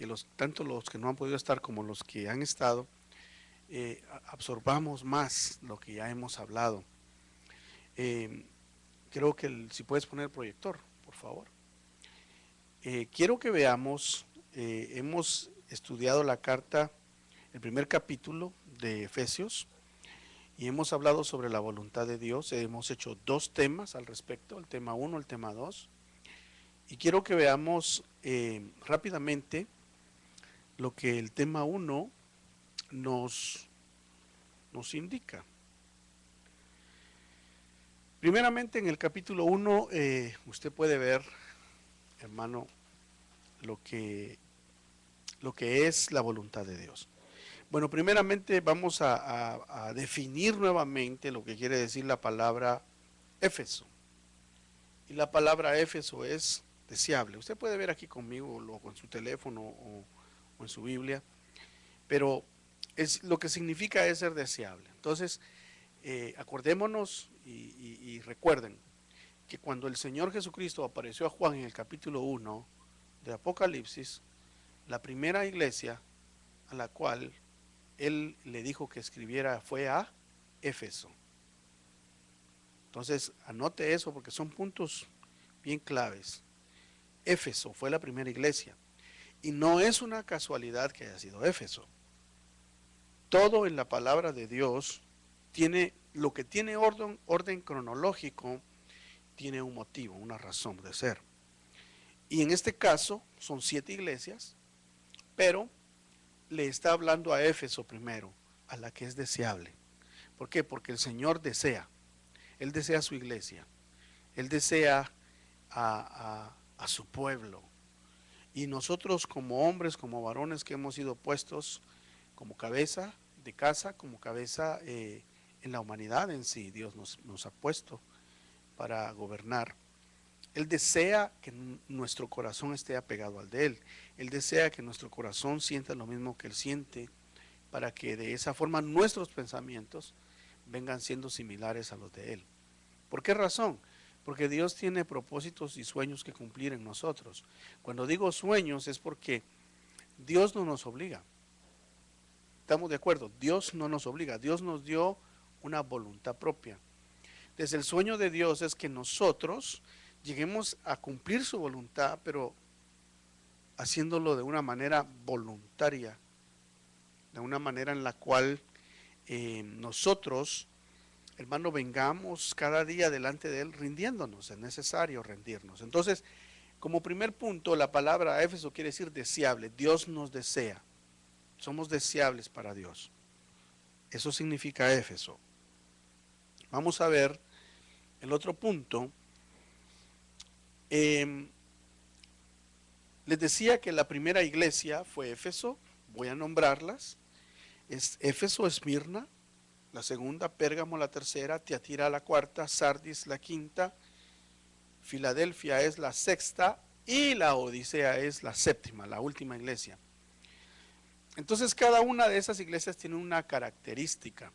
que tanto los que no han podido estar como los que han estado, absorbamos más lo que ya hemos hablado. Eh, Creo que si puedes poner el proyector, por favor. Quiero que veamos, hemos estudiado la carta, el primer capítulo de Efesios, y hemos hablado sobre la voluntad de Dios. Hemos hecho dos temas al respecto, el tema 1, el tema 2. Y quiero que veamos rápidamente lo que el tema 1 nos, nos indica. Primeramente, en el capítulo 1, usted puede ver, hermano, lo que, lo que es la voluntad de Dios. Bueno, primeramente vamos a definir nuevamente lo que quiere decir la palabra Éfeso. Y la palabra Éfeso es deseable. Usted puede ver aquí conmigo o con su teléfono o en su Biblia, pero lo que significa es ser deseable. Entonces, acordémonos y recuerden que cuando el Señor Jesucristo apareció a Juan en el capítulo 1 de Apocalipsis, la primera iglesia a la cual él le dijo que escribiera fue a Éfeso. Entonces, anote eso porque son puntos bien claves. Éfeso fue la primera iglesia. Y no es una casualidad que haya sido Éfeso. Todo en la palabra de Dios tiene, lo que tiene orden cronológico, tiene un motivo, una razón de ser. Y en este caso son 7 iglesias, pero le está hablando a Éfeso primero, a la que es deseable. ¿Por qué? Porque el Señor desea. Él desea su iglesia. Él desea a su pueblo. Y nosotros como hombres, como varones que hemos sido puestos como cabeza de casa, como cabeza en la humanidad en sí, Dios nos ha puesto para gobernar. Él desea que nuestro corazón esté apegado al de Él. Él desea que nuestro corazón sienta lo mismo que Él siente, para que de esa forma nuestros pensamientos vengan siendo similares a los de Él. ¿Por qué razón? Porque Dios tiene propósitos y sueños que cumplir en nosotros. Cuando digo sueños es porque Dios no nos obliga. ¿Estamos de acuerdo? Dios no nos obliga. Dios nos dio una voluntad propia. Desde el sueño de Dios es que nosotros lleguemos a cumplir su voluntad, pero haciéndolo de una manera voluntaria, de una manera en la cual nosotros, hermano, vengamos cada día delante de Él rindiéndonos. Es necesario rendirnos. Entonces, como primer punto, la palabra Éfeso quiere decir deseable. Dios nos desea. Somos deseables para Dios. Eso significa Éfeso. Vamos a ver el otro punto. Les decía que la primera iglesia fue Éfeso. Voy a nombrarlas. Es Éfeso, Esmirna. La segunda, Pérgamo la tercera, Tiatira la cuarta, Sardis la quinta, Filadelfia es la sexta y la Odisea es la séptima, la última iglesia. Entonces cada una de esas iglesias tiene una característica,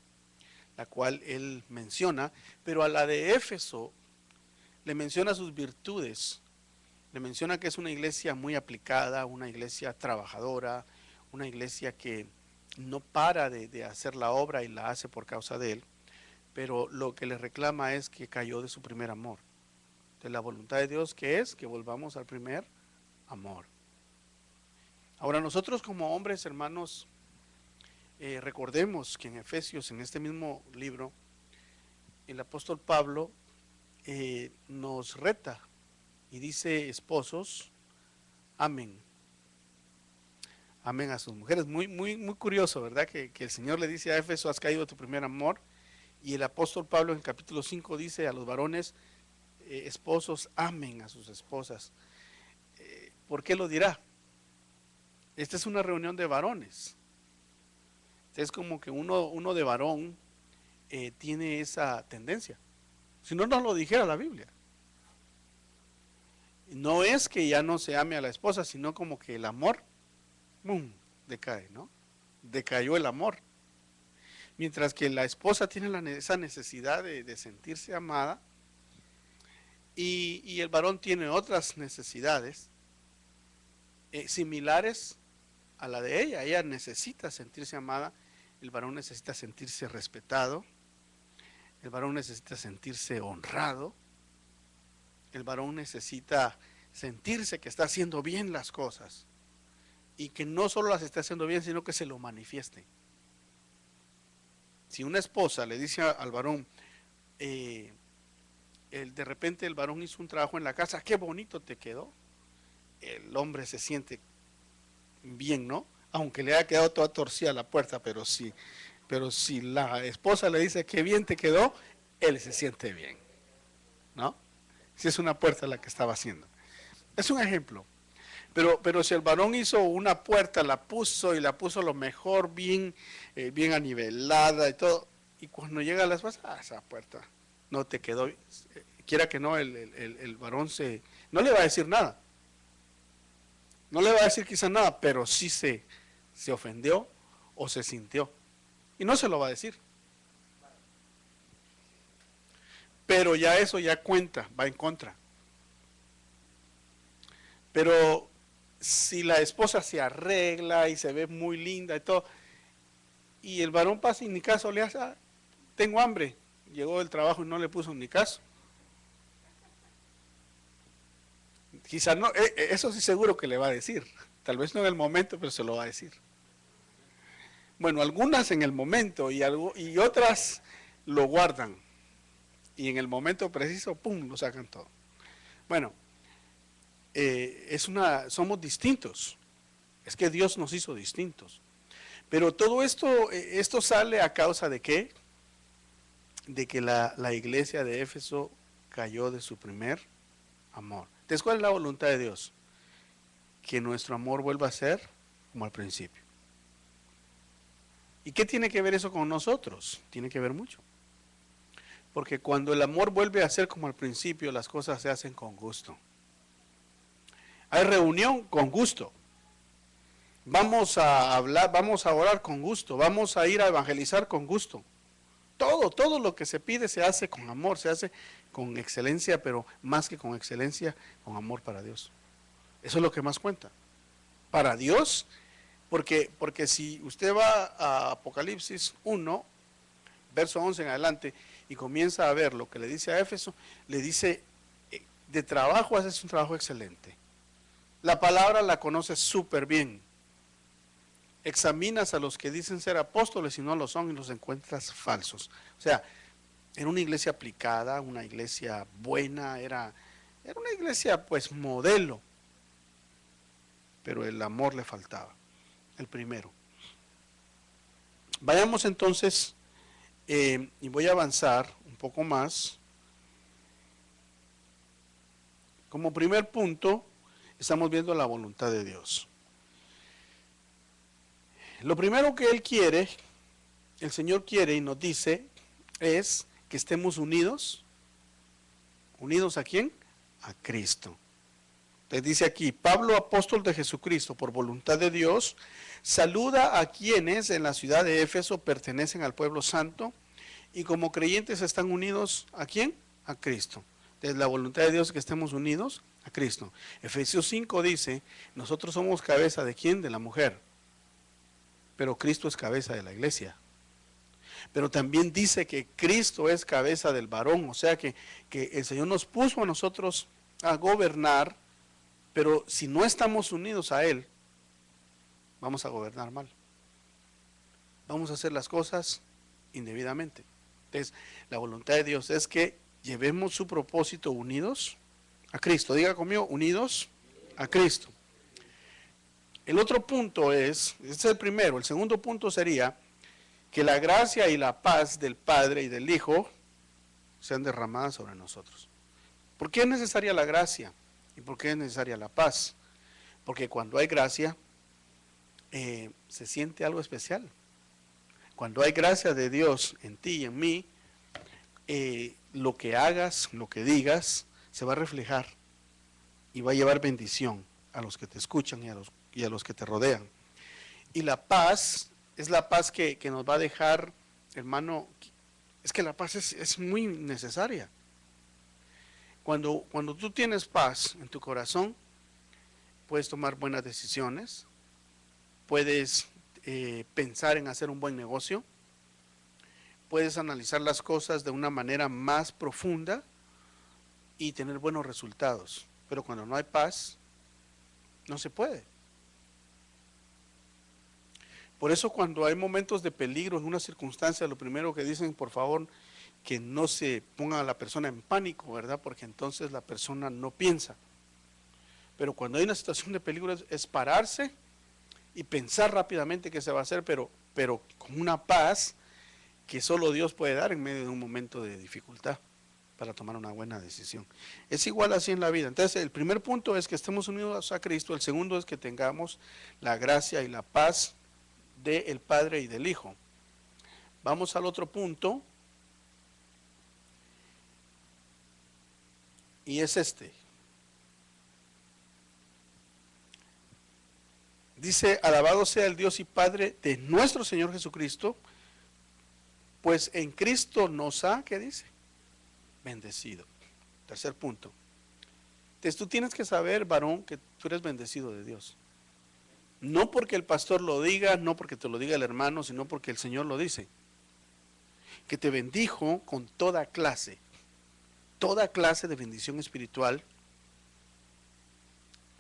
la cual él menciona, pero a la de Éfeso le menciona sus virtudes, le menciona que es una iglesia muy aplicada, una iglesia trabajadora, una iglesia que no para de hacer la obra y la hace por causa de él, pero lo que le reclama es que cayó de su primer amor, de la voluntad de Dios, que es que volvamos al primer amor. Ahora nosotros como hombres, hermanos, recordemos que en Efesios, en este mismo libro, el apóstol Pablo nos reta y dice: esposos, amen, amen a sus mujeres. Muy curioso, ¿verdad? Que el Señor le dice a Éfeso: has caído de tu primer amor. Y el apóstol Pablo en el capítulo 5 dice a los varones: esposos, amen a sus esposas. ¿Por qué lo dirá? Esta es una reunión de varones. Es como que uno de varón tiene esa tendencia. Si no nos lo dijera la Biblia. No es que ya no se ame a la esposa, sino como que el amor, ¡bum!, decae, ¿no? Decayó el amor. Mientras que la esposa tiene esa necesidad de sentirse amada y el varón tiene otras necesidades similares, a la de ella. Ella necesita sentirse amada, el varón necesita sentirse respetado, el varón necesita sentirse honrado, el varón necesita sentirse que está haciendo bien las cosas y que no solo las está haciendo bien, sino que se lo manifieste. Si una esposa le dice al varón, de repente el varón hizo un trabajo en la casa, qué bonito te quedó, el hombre se siente bien, ¿no? Aunque le haya quedado toda torcida la puerta, pero si la esposa le dice qué bien te quedó, él se siente bien, ¿no? Si es una puerta la que estaba haciendo. Es un ejemplo. Pero si el varón hizo una puerta, la puso lo mejor, bien, bien anivelada y todo, y cuando llega la esposa, esa puerta no te quedó, quiera que no, el varón no le va a decir nada. No le va a decir quizá nada, pero sí se ofendió o se sintió. Y no se lo va a decir. Pero ya eso ya cuenta, va en contra. Pero si la esposa se arregla y se ve muy linda y todo, y el varón pasa y ni caso le hace, tengo hambre, llegó del trabajo y no le puso ni caso. Quizá no, eso sí seguro que le va a decir, tal vez no en el momento, pero se lo va a decir. Bueno, algunas en el momento y otras lo guardan y en el momento preciso, pum, lo sacan todo. Bueno, somos distintos, es que Dios nos hizo distintos. Pero todo esto sale a causa de ¿qué? De que la iglesia de Éfeso cayó de su primer amor. Entonces, ¿cuál es la voluntad de Dios? Que nuestro amor vuelva a ser como al principio. ¿Y qué tiene que ver eso con nosotros? Tiene que ver mucho. Porque cuando el amor vuelve a ser como al principio, las cosas se hacen con gusto. Hay reunión con gusto. Vamos a hablar, vamos a orar con gusto, vamos a ir a evangelizar con gusto. Todo lo que se pide se hace con amor, se hace con excelencia, pero más que con excelencia, con amor para Dios. Eso es lo que más cuenta. Para Dios, porque si usted va a Apocalipsis 1, verso 11 en adelante, y comienza a ver lo que le dice a Éfeso, le dice, de trabajo haces un trabajo excelente. La palabra la conoces súper bien. Examinas a los que dicen ser apóstoles y no lo son y los encuentras falsos. O sea, era una iglesia aplicada, una iglesia buena, era una iglesia pues modelo, pero el amor le faltaba, el primero. Vayamos entonces, y voy a avanzar un poco más. Como primer punto, estamos viendo la voluntad de Dios. Lo primero que Él quiere, el Señor quiere y nos dice, es que estemos unidos. ¿Unidos a quién? A Cristo. Les dice aquí, Pablo, apóstol de Jesucristo, por voluntad de Dios, saluda a quienes en la ciudad de Éfeso pertenecen al pueblo santo y como creyentes están unidos ¿a quién? A Cristo. Entonces la voluntad de Dios es que estemos unidos a Cristo. Efesios 5 dice, nosotros somos cabeza de ¿quién? De la mujer. Pero Cristo es cabeza de la iglesia. Pero también dice que Cristo es cabeza del varón, o sea que el Señor nos puso a nosotros a gobernar, pero si no estamos unidos a Él, vamos a gobernar mal. Vamos a hacer las cosas indebidamente. Entonces, la voluntad de Dios es que llevemos su propósito unidos a Cristo. Diga conmigo, unidos a Cristo. El otro punto este es el primero. El segundo punto sería que la gracia y la paz del Padre y del Hijo sean derramadas sobre nosotros. ¿Por qué es necesaria la gracia? ¿Y por qué es necesaria la paz? Porque cuando hay gracia, se siente algo especial. Cuando hay gracia de Dios en ti y en mí, lo que hagas, lo que digas, se va a reflejar y va a llevar bendición a los que te escuchan y a los que te rodean. Y la paz es la paz que nos va a dejar, hermano, es que la paz es muy necesaria. Cuando tú tienes paz en tu corazón, puedes tomar buenas decisiones, puedes pensar en hacer un buen negocio, puedes analizar las cosas de una manera más profunda y tener buenos resultados. Pero cuando no hay paz, no se puede. Por eso cuando hay momentos de peligro en una circunstancia, lo primero que dicen, por favor, que no se ponga a la persona en pánico, ¿verdad? Porque entonces la persona no piensa. Pero cuando hay una situación de peligro es pararse y pensar rápidamente qué se va a hacer, pero con una paz que solo Dios puede dar en medio de un momento de dificultad para tomar una buena decisión. Es igual así en la vida. Entonces, el primer punto es que estemos unidos a Cristo. El segundo es que tengamos la gracia y la paz del Padre y del Hijo. Vamos al otro punto. Y es este. Dice, alabado sea el Dios y Padre de nuestro Señor Jesucristo, pues en Cristo nos ha, ¿qué dice? Bendecido. Tercer punto. Entonces tú tienes que saber, varón, que tú eres bendecido de Dios. No porque el pastor lo diga, no porque te lo diga el hermano, sino porque el Señor lo dice. Que te bendijo con toda clase de bendición espiritual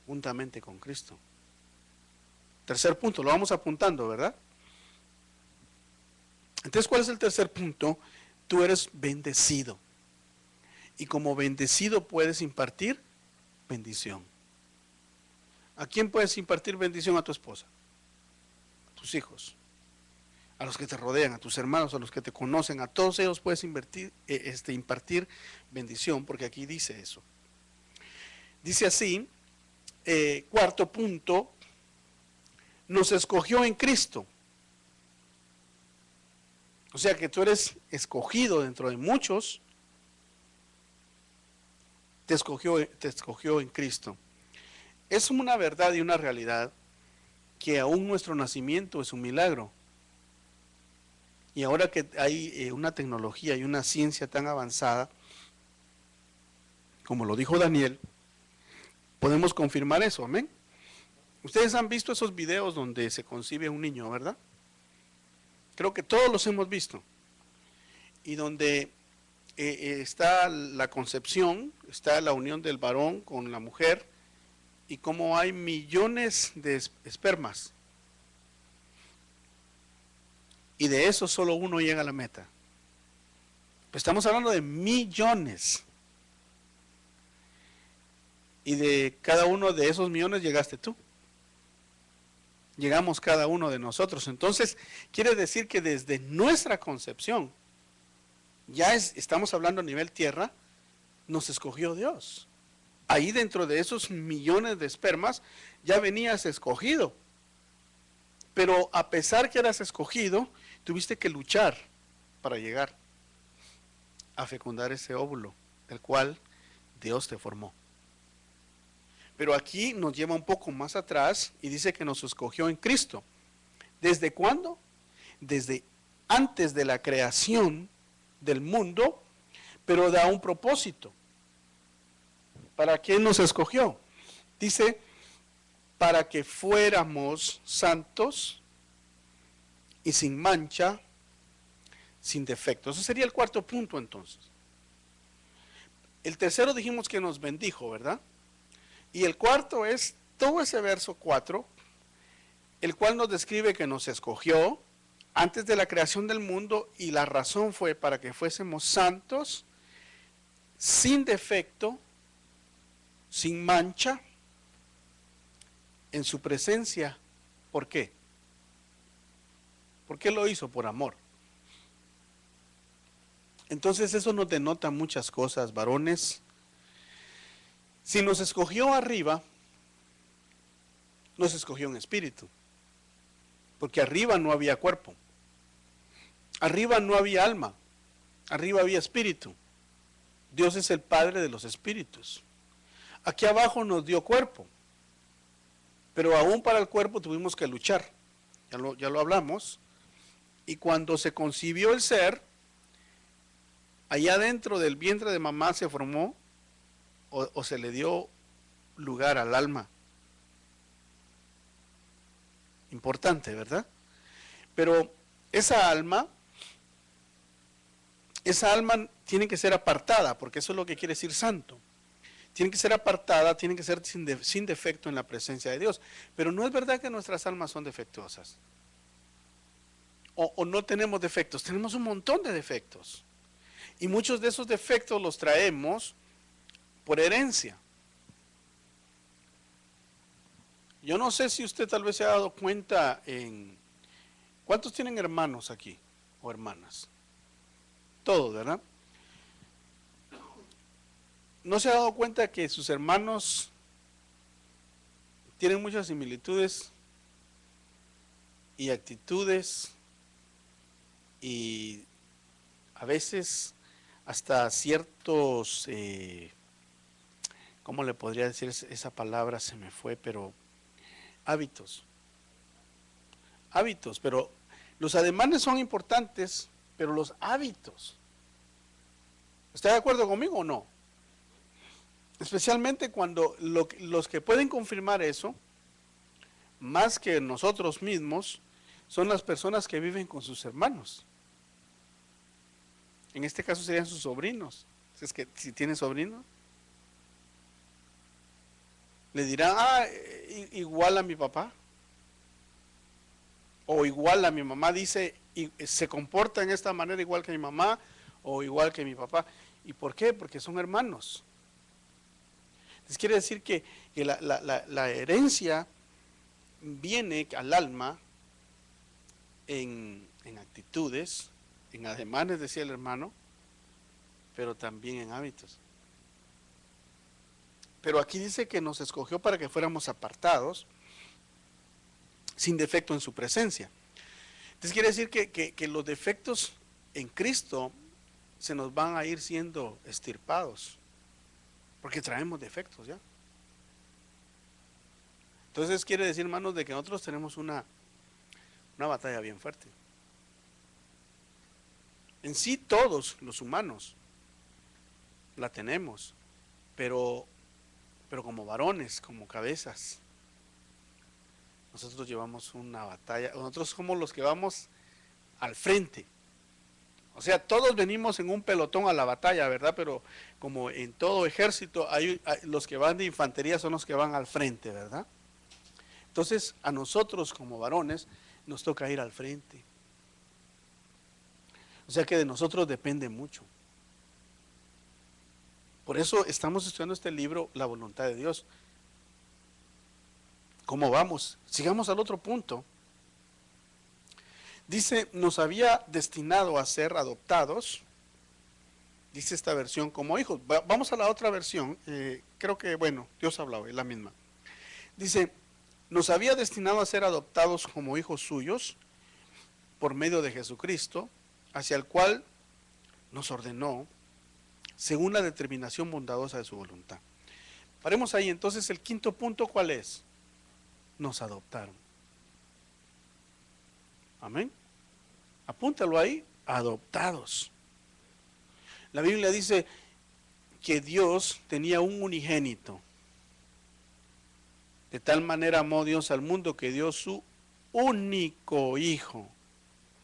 juntamente con Cristo. Tercer punto, lo vamos apuntando, ¿verdad? Entonces, ¿cuál es el tercer punto? Tú eres bendecido. Y como bendecido puedes impartir bendición. ¿A quién puedes impartir bendición? A tu esposa, a tus hijos, a los que te rodean, a tus hermanos, a los que te conocen, a todos ellos puedes impartir bendición, porque aquí dice eso. Dice así, cuarto punto, nos escogió en Cristo. O sea que tú eres escogido dentro de muchos, te escogió en Cristo. Es una verdad y una realidad que aún nuestro nacimiento es un milagro. Y ahora que hay una tecnología y una ciencia tan avanzada, como lo dijo Daniel, podemos confirmar eso, amén. Ustedes han visto esos videos donde se concibe un niño, ¿verdad? Creo que todos los hemos visto. Y donde está la concepción, está la unión del varón con la mujer, y como hay millones de espermas. Y de eso solo uno llega a la meta. Pues estamos hablando de millones. Y de cada uno de esos millones llegaste tú. Llegamos cada uno de nosotros. Entonces, quiere decir que desde nuestra concepción, estamos hablando a nivel tierra, nos escogió Dios. Ahí dentro de esos millones de espermas, ya venías escogido. Pero a pesar que eras escogido, tuviste que luchar para llegar a fecundar ese óvulo, del cual Dios te formó. Pero aquí nos lleva un poco más atrás y dice que nos escogió en Cristo. ¿Desde cuándo? Desde antes de la creación del mundo, pero da un propósito. ¿Para qué nos escogió? Dice, para que fuéramos santos y sin mancha, sin defecto. Eso sería el cuarto punto entonces. El tercero dijimos que nos bendijo, ¿verdad? Y el cuarto es todo ese verso 4, el cual nos describe que nos escogió antes de la creación del mundo y la razón fue para que fuésemos santos, sin defecto, sin mancha, en su presencia. ¿Por qué? ¿Por qué lo hizo? Por amor. Entonces eso nos denota muchas cosas, varones. Si nos escogió arriba, nos escogió en espíritu. Porque arriba no había cuerpo. Arriba no había alma. Arriba había espíritu. Dios es el Padre de los espíritus. Aquí abajo nos dio cuerpo. Pero aún para el cuerpo tuvimos que luchar. Ya lo hablamos. Y cuando se concibió el ser, allá dentro del vientre de mamá se formó o se le dio lugar al alma. Importante, ¿verdad? Pero esa alma tiene que ser apartada, porque eso es lo que quiere decir santo. Tiene que ser apartada, tiene que ser sin defecto en la presencia de Dios. Pero no es verdad que nuestras almas son defectuosas. O no tenemos defectos, tenemos un montón de defectos. Y muchos de esos defectos los traemos por herencia. Yo no sé si usted tal vez se ha dado cuenta ¿cuántos tienen hermanos aquí o hermanas? Todos, ¿verdad? ¿No se ha dado cuenta que sus hermanos tienen muchas similitudes y actitudes y a veces hasta ciertos, ¿cómo le podría decir esa palabra? Se me fue, pero hábitos, pero los ademanes son importantes, pero los hábitos, ¿está de acuerdo conmigo o no? Especialmente cuando los que pueden confirmar eso, más que nosotros mismos, son las personas que viven con sus hermanos. En este caso serían sus sobrinos. Si tiene sobrinos, le dirán, igual a mi papá. O igual a mi mamá dice, y se comporta en esta manera igual que mi mamá, o igual que mi papá. ¿Y por qué? Porque son hermanos. Entonces quiere decir que la herencia viene al alma en actitudes, en ademanes, decía el hermano, pero también en hábitos. Pero aquí dice que nos escogió para que fuéramos apartados, sin defecto en su presencia. Entonces quiere decir que los defectos en Cristo se nos van a ir siendo extirpados, porque traemos defectos ya. Entonces quiere decir, hermanos, de que nosotros tenemos una batalla bien fuerte. En sí todos los humanos la tenemos, pero como varones, como cabezas, nosotros llevamos una batalla. Nosotros somos los que vamos al frente. O sea, todos venimos en un pelotón a la batalla, ¿verdad? Pero como en todo ejército, hay los que van de infantería son los que van al frente, ¿verdad? Entonces, a nosotros como varones nos toca ir al frente. O sea que de nosotros depende mucho. Por eso estamos estudiando este libro, La voluntad de Dios. ¿Cómo vamos? Sigamos al otro punto. Dice, nos había destinado a ser adoptados, dice esta versión, como hijos. Vamos a la otra versión, creo que, bueno, Dios habla hoy, la misma. Dice, nos había destinado a ser adoptados como hijos suyos por medio de Jesucristo, hacia el cual nos ordenó según la determinación bondadosa de su voluntad. Paremos ahí. Entonces el quinto punto, ¿cuál es? Nos adoptaron. Amén. Apúntalo ahí, adoptados. La Biblia dice que Dios tenía un unigénito. De tal manera amó Dios al mundo que dio su único hijo.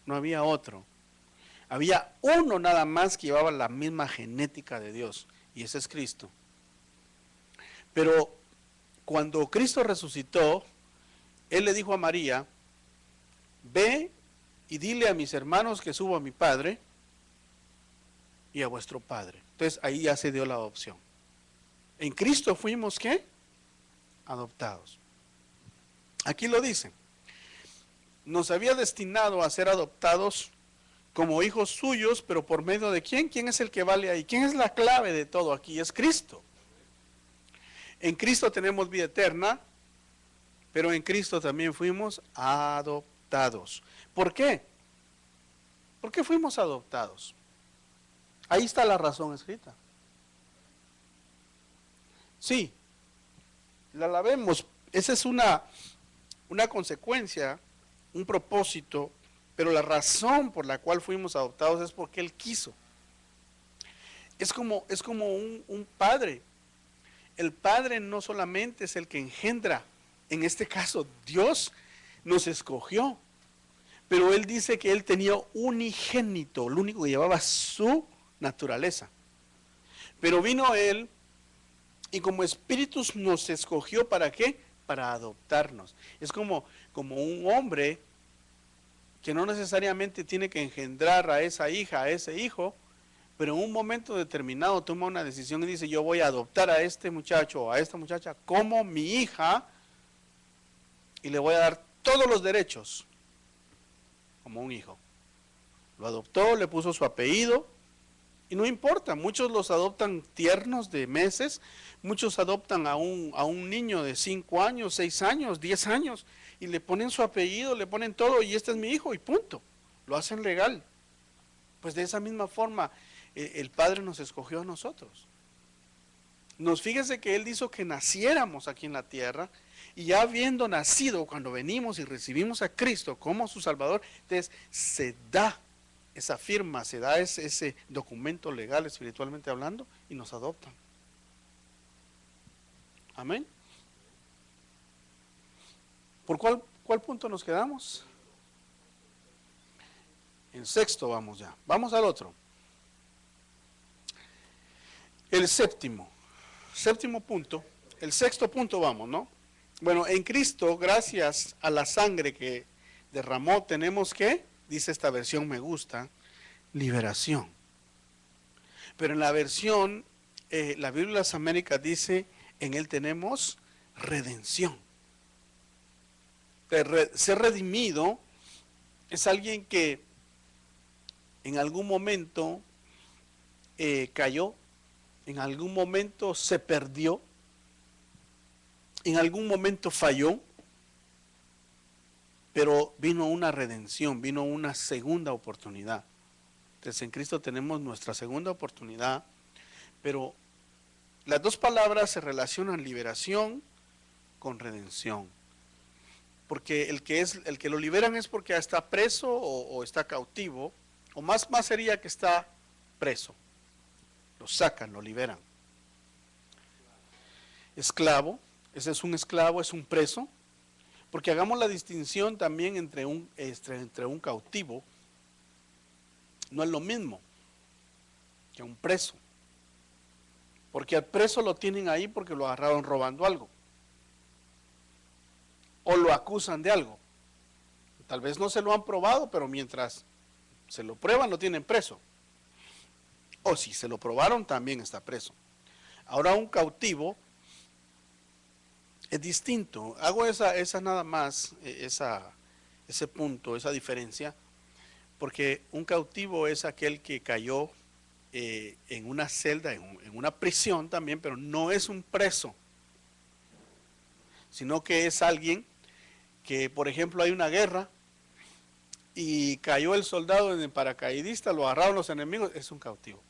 No había otro. Había uno nada más que llevaba la misma genética de Dios, y ese es Cristo. Pero cuando Cristo resucitó, Él le dijo a María, ve y dile a mis hermanos que subo a mi Padre y a vuestro Padre. Entonces ahí ya se dio la adopción. En Cristo fuimos, ¿qué? Adoptados. Aquí lo dice. Nos había destinado a ser adoptados como hijos suyos, pero por medio de ¿quién? ¿Quién es el que vale ahí? ¿Quién es la clave de todo aquí? Es Cristo. En Cristo tenemos vida eterna, pero en Cristo también fuimos adoptados. ¿Por qué? ¿Por qué fuimos adoptados? Ahí está la razón escrita. Sí, la vemos. Esa es una consecuencia, un propósito, pero la razón por la cual fuimos adoptados es porque Él quiso. Es como un padre. El padre no solamente es el que engendra, en este caso Dios nos escogió. Pero Él dice que Él tenía unigénito, lo único que llevaba su naturaleza. Pero vino Él y como espíritus nos escogió, ¿para qué? Para adoptarnos. Es como un hombre que no necesariamente tiene que engendrar a esa hija, a ese hijo, pero en un momento determinado toma una decisión y dice, yo voy a adoptar a este muchacho o a esta muchacha como mi hija y le voy a dar todos los derechos como un hijo. Lo adoptó, le puso su apellido y no importa, muchos los adoptan tiernos de meses, muchos adoptan a un niño de 5 años, 6 años, 10 años y le ponen su apellido, le ponen todo y este es mi hijo y punto, lo hacen legal. Pues de esa misma forma el Padre nos escogió a nosotros. Fíjese que Él hizo que naciéramos aquí en la tierra y ya habiendo nacido, cuando venimos y recibimos a Cristo como su Salvador, entonces se da esa firma, se da ese documento legal, espiritualmente hablando, y nos adoptan. Amén. ¿Por cuál punto nos quedamos? En sexto vamos ya. Vamos al otro. El séptimo punto. El sexto punto vamos, ¿no? Bueno, en Cristo, gracias a la sangre que derramó, tenemos que, dice esta versión, me gusta, liberación. Pero en la versión, la Biblia de las Américas dice, en Él tenemos redención. Ser redimido es alguien que en algún momento cayó, en algún momento se perdió, en algún momento falló, pero vino una redención, vino una segunda oportunidad. Entonces en Cristo tenemos nuestra segunda oportunidad, pero las dos palabras se relacionan liberación con redención. Porque el que lo liberan es porque está preso o está cautivo, o más sería que está preso. Lo sacan, lo liberan. Esclavo, ese es un esclavo, es un preso, porque hagamos la distinción también entre un cautivo, no es lo mismo que un preso, porque al preso lo tienen ahí porque lo agarraron robando algo, o lo acusan de algo, tal vez no se lo han probado, pero mientras se lo prueban lo tienen preso, o si se lo probaron también está preso. Ahora un cautivo es distinto. Hago esa nada más, ese punto, esa diferencia, porque un cautivo es aquel que cayó en una celda, en una prisión también, pero no es un preso, sino que es alguien que, por ejemplo, hay una guerra y cayó el soldado en el paracaidista, lo agarraron los enemigos, es un cautivo.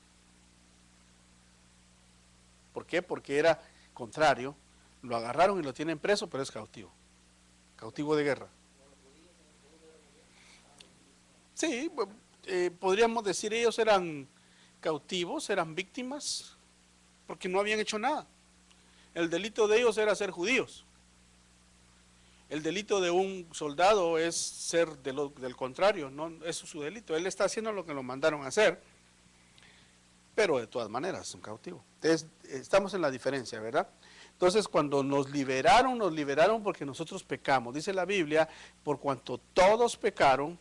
¿Por qué? Porque era contrario. Lo agarraron y lo tienen preso, pero es cautivo. Cautivo de guerra. Sí, podríamos decir ellos eran cautivos, eran víctimas, porque no habían hecho nada. El delito de ellos era ser judíos. El delito de un soldado es ser del contrario, no, eso es su delito. Él está haciendo lo que lo mandaron a hacer, pero de todas maneras es un cautivo. Entonces, estamos en la diferencia, ¿verdad? Entonces, cuando nos liberaron porque nosotros pecamos. Dice la Biblia, por cuanto todos pecaron,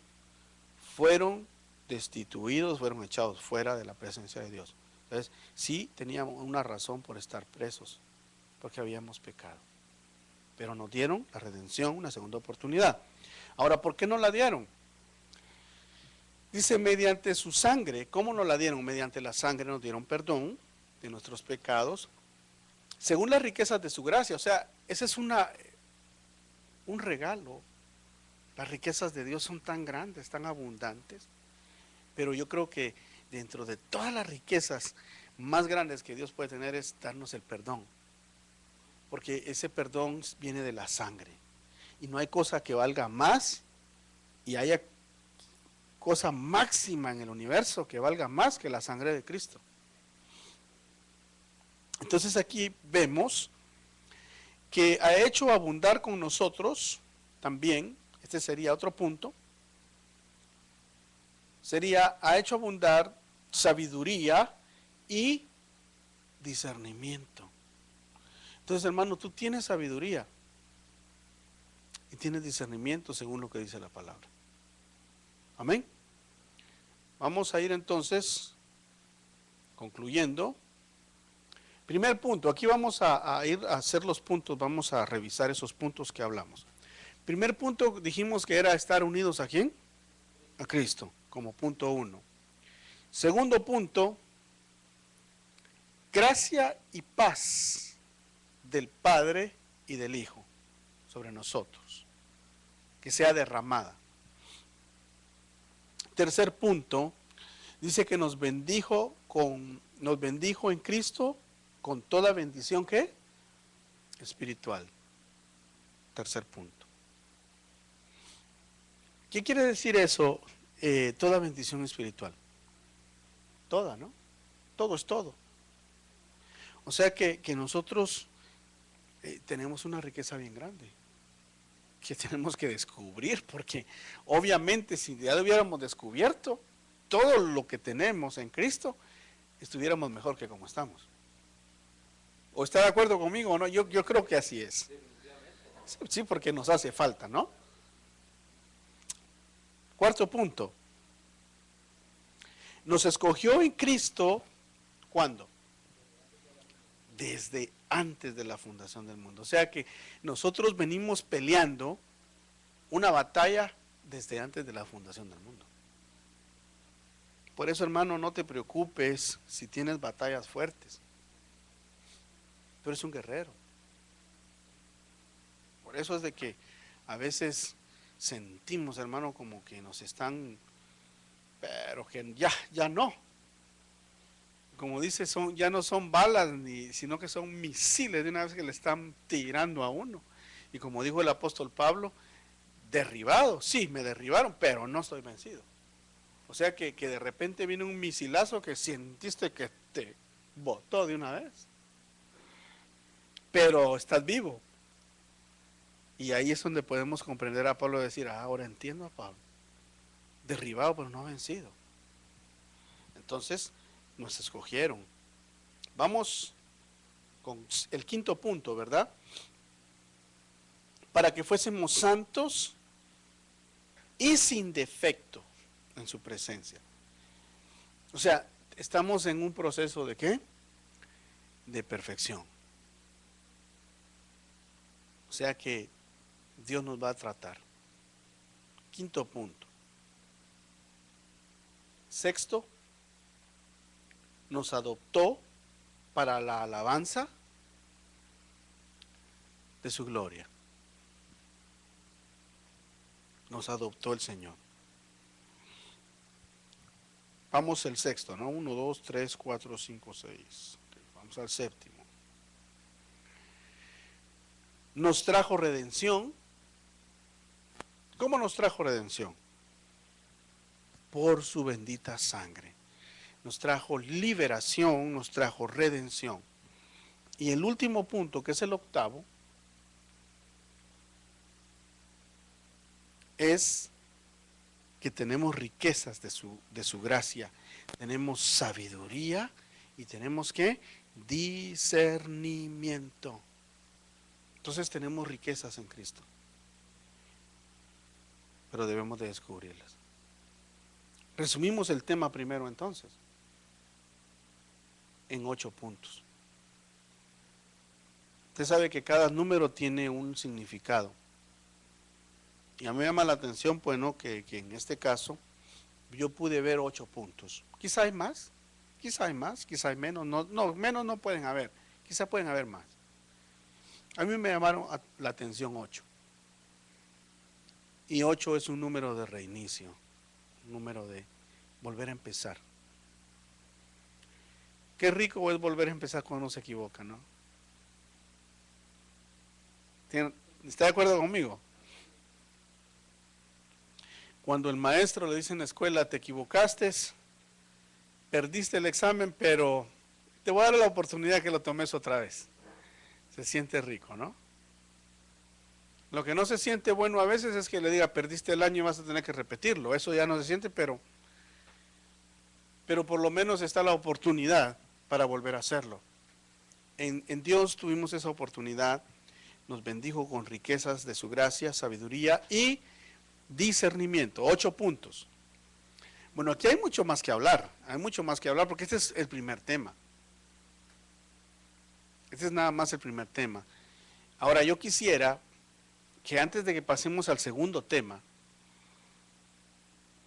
fueron destituidos, fueron echados fuera de la presencia de Dios. Entonces, sí teníamos una razón por estar presos, porque habíamos pecado. Pero nos dieron la redención, una segunda oportunidad. Ahora, ¿por qué no la dieron? Dice, mediante su sangre. ¿Cómo nos la dieron? Mediante la sangre nos dieron perdón de nuestros pecados, según las riquezas de su gracia. O sea, ese es un regalo. Las riquezas de Dios son tan grandes, tan abundantes, pero yo creo que dentro de todas las riquezas más grandes que Dios puede tener es darnos el perdón, porque ese perdón viene de la sangre, y no hay cosa que valga más, y haya cosa máxima en el universo que valga más que la sangre de Cristo. Entonces aquí vemos que ha hecho abundar con nosotros también este sería otro punto, sería, ha hecho abundar sabiduría y discernimiento. Entonces, hermano, tú tienes sabiduría y tienes discernimiento según lo que dice la palabra. Amén. Vamos a ir entonces concluyendo. Primer punto, aquí vamos a ir a hacer los puntos, vamos a revisar esos puntos que hablamos. Primer punto, dijimos que era estar unidos ¿a quién? A Cristo, como punto 1. Segundo punto, gracia y paz del Padre y del Hijo sobre nosotros, que sea derramada. Tercer punto, dice que nos bendijo en Cristo con toda bendición ¿qué? Espiritual. Tercer punto. ¿Qué quiere decir eso? Toda bendición espiritual. Toda, ¿no? Todo es todo. O sea que nosotros tenemos una riqueza bien grande que tenemos que descubrir, porque obviamente si ya lo hubiéramos descubierto, todo lo que tenemos en Cristo, estuviéramos mejor que como estamos. ¿O está de acuerdo conmigo o no? Yo creo que así es. Sí, porque nos hace falta, ¿no? Cuarto punto. Nos escogió en Cristo, ¿cuándo? Desde antes de la fundación del mundo. O sea que nosotros venimos peleando una batalla desde antes de la fundación del mundo. Por eso, hermano, no te preocupes si tienes batallas fuertes. Tú eres un guerrero. Por eso es de que a veces sentimos, hermano, como que nos están, pero que ya no. Como dice, ya no son balas, sino que son misiles de una vez que le están tirando a uno. Y como dijo el apóstol Pablo, derribado, sí, me derribaron, pero no estoy vencido. O sea que de repente viene un misilazo que sentiste que te botó de una vez. Pero estás vivo. Y ahí es donde podemos comprender a Pablo y decir, ahora entiendo a Pablo. Derribado, pero no vencido. Entonces, nos escogieron. Vamos con el quinto punto, ¿verdad? Para que fuésemos santos y sin defecto en su presencia. O sea, estamos en un proceso de ¿qué? De perfección. O sea que Dios nos va a tratar. Quinto punto. Sexto, nos adoptó para la alabanza de su gloria. Nos adoptó el Señor. Vamos al sexto, ¿no? 1, 2, 3, 4, 5, 6. Vamos al séptimo. Nos trajo redención. ¿Cómo nos trajo redención? Por su bendita sangre. Nos trajo liberación, nos trajo redención. Y el último punto, que es el octavo, es que tenemos riquezas de su gracia, tenemos sabiduría y tenemos ¿qué? Discernimiento. Entonces tenemos riquezas en Cristo, pero debemos de descubrirlas. Resumimos el tema primero entonces, en 8 puntos. Usted sabe que cada número tiene un significado. Y a mí me llama la atención, pues, ¿no? que en este caso yo pude ver 8 puntos. Quizá hay más, quizá hay más, quizá hay menos. No, menos no pueden haber, quizá pueden haber más. A mí me llamaron la atención 8. Y 8 es un número de reinicio, un número de volver a empezar. Qué rico es volver a empezar cuando uno se equivoca, ¿no? ¿Está de acuerdo conmigo? Cuando el maestro le dice en la escuela, te equivocaste, perdiste el examen, pero te voy a dar la oportunidad que lo tomes otra vez. Se siente rico, ¿no? Lo que no se siente bueno a veces es que le diga, perdiste el año y vas a tener que repetirlo. Eso ya no se siente, pero por lo menos está la oportunidad para volver a hacerlo. En Dios tuvimos esa oportunidad, nos bendijo con riquezas de su gracia, sabiduría y discernimiento. 8 puntos. Bueno, aquí hay mucho más que hablar, porque este es el primer tema. Este es nada más el primer tema. Ahora yo quisiera que antes de que pasemos al segundo tema,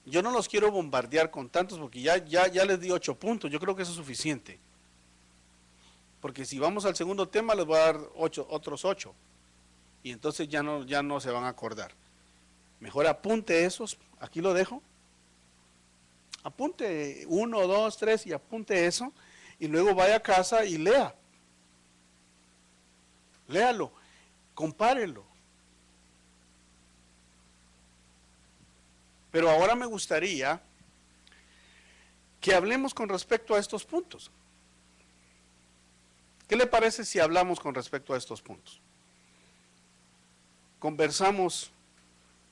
yo no los quiero bombardear con tantos porque ya les di 8 puntos, yo creo que eso es suficiente. Porque si vamos al segundo tema les voy a dar otros 8 y entonces ya no se van a acordar. Mejor apunte esos, aquí lo dejo. Apunte 1, 2, 3 y apunte eso y luego vaya a casa y lea. Léalo, compárelo. Pero ahora me gustaría que hablemos con respecto a estos puntos. ¿Qué le parece si hablamos con respecto a estos puntos? Conversamos,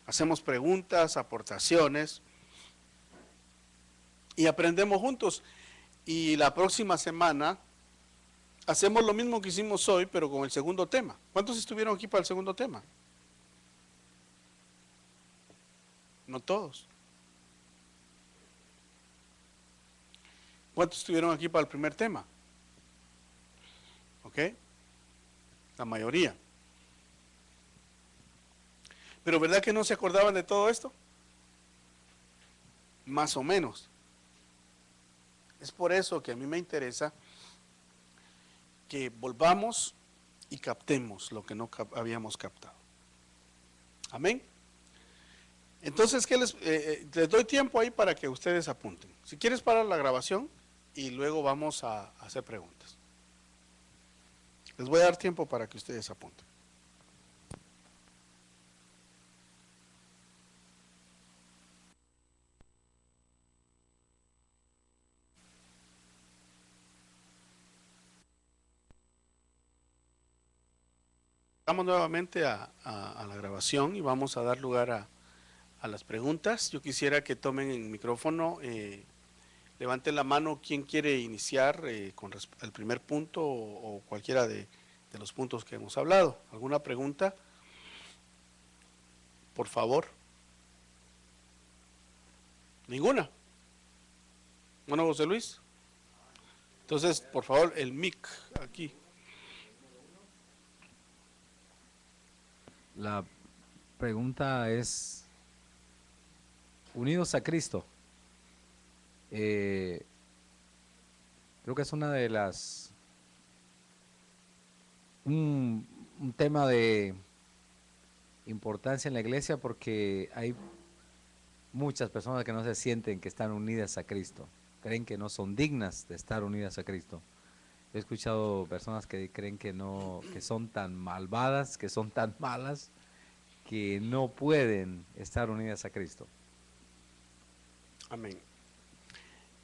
hacemos preguntas, aportaciones y aprendemos juntos. Y la próxima semana hacemos lo mismo que hicimos hoy, pero con el segundo tema. ¿Cuántos estuvieron aquí para el segundo tema? No todos. ¿Cuántos estuvieron aquí para el primer tema? ¿Ok? La mayoría. Pero ¿verdad que no se acordaban de todo esto? Más o menos. Es por eso que a mí me interesa que volvamos y captemos lo que no habíamos captado. Amén. Entonces, ¿qué les doy tiempo ahí para que ustedes apunten? Si quieres parar la grabación y luego vamos a hacer preguntas. Les voy a dar tiempo para que ustedes apunten. Vamos nuevamente a la grabación y vamos a dar lugar a las preguntas. Yo quisiera que tomen el micrófono, levanten la mano quien quiere iniciar con el primer punto o cualquiera de los puntos que hemos hablado. ¿Alguna pregunta? Por favor. ¿Ninguna? Bueno, José Luis. Entonces, por favor, el mic aquí. La pregunta es, unidos a Cristo, creo que es una de un tema de importancia en la iglesia porque hay muchas personas que no se sienten que están unidas a Cristo, creen que no son dignas de estar unidas a Cristo. He escuchado personas que creen que no, que son tan malvadas, que son tan malas, que no pueden estar unidas a Cristo. Amén.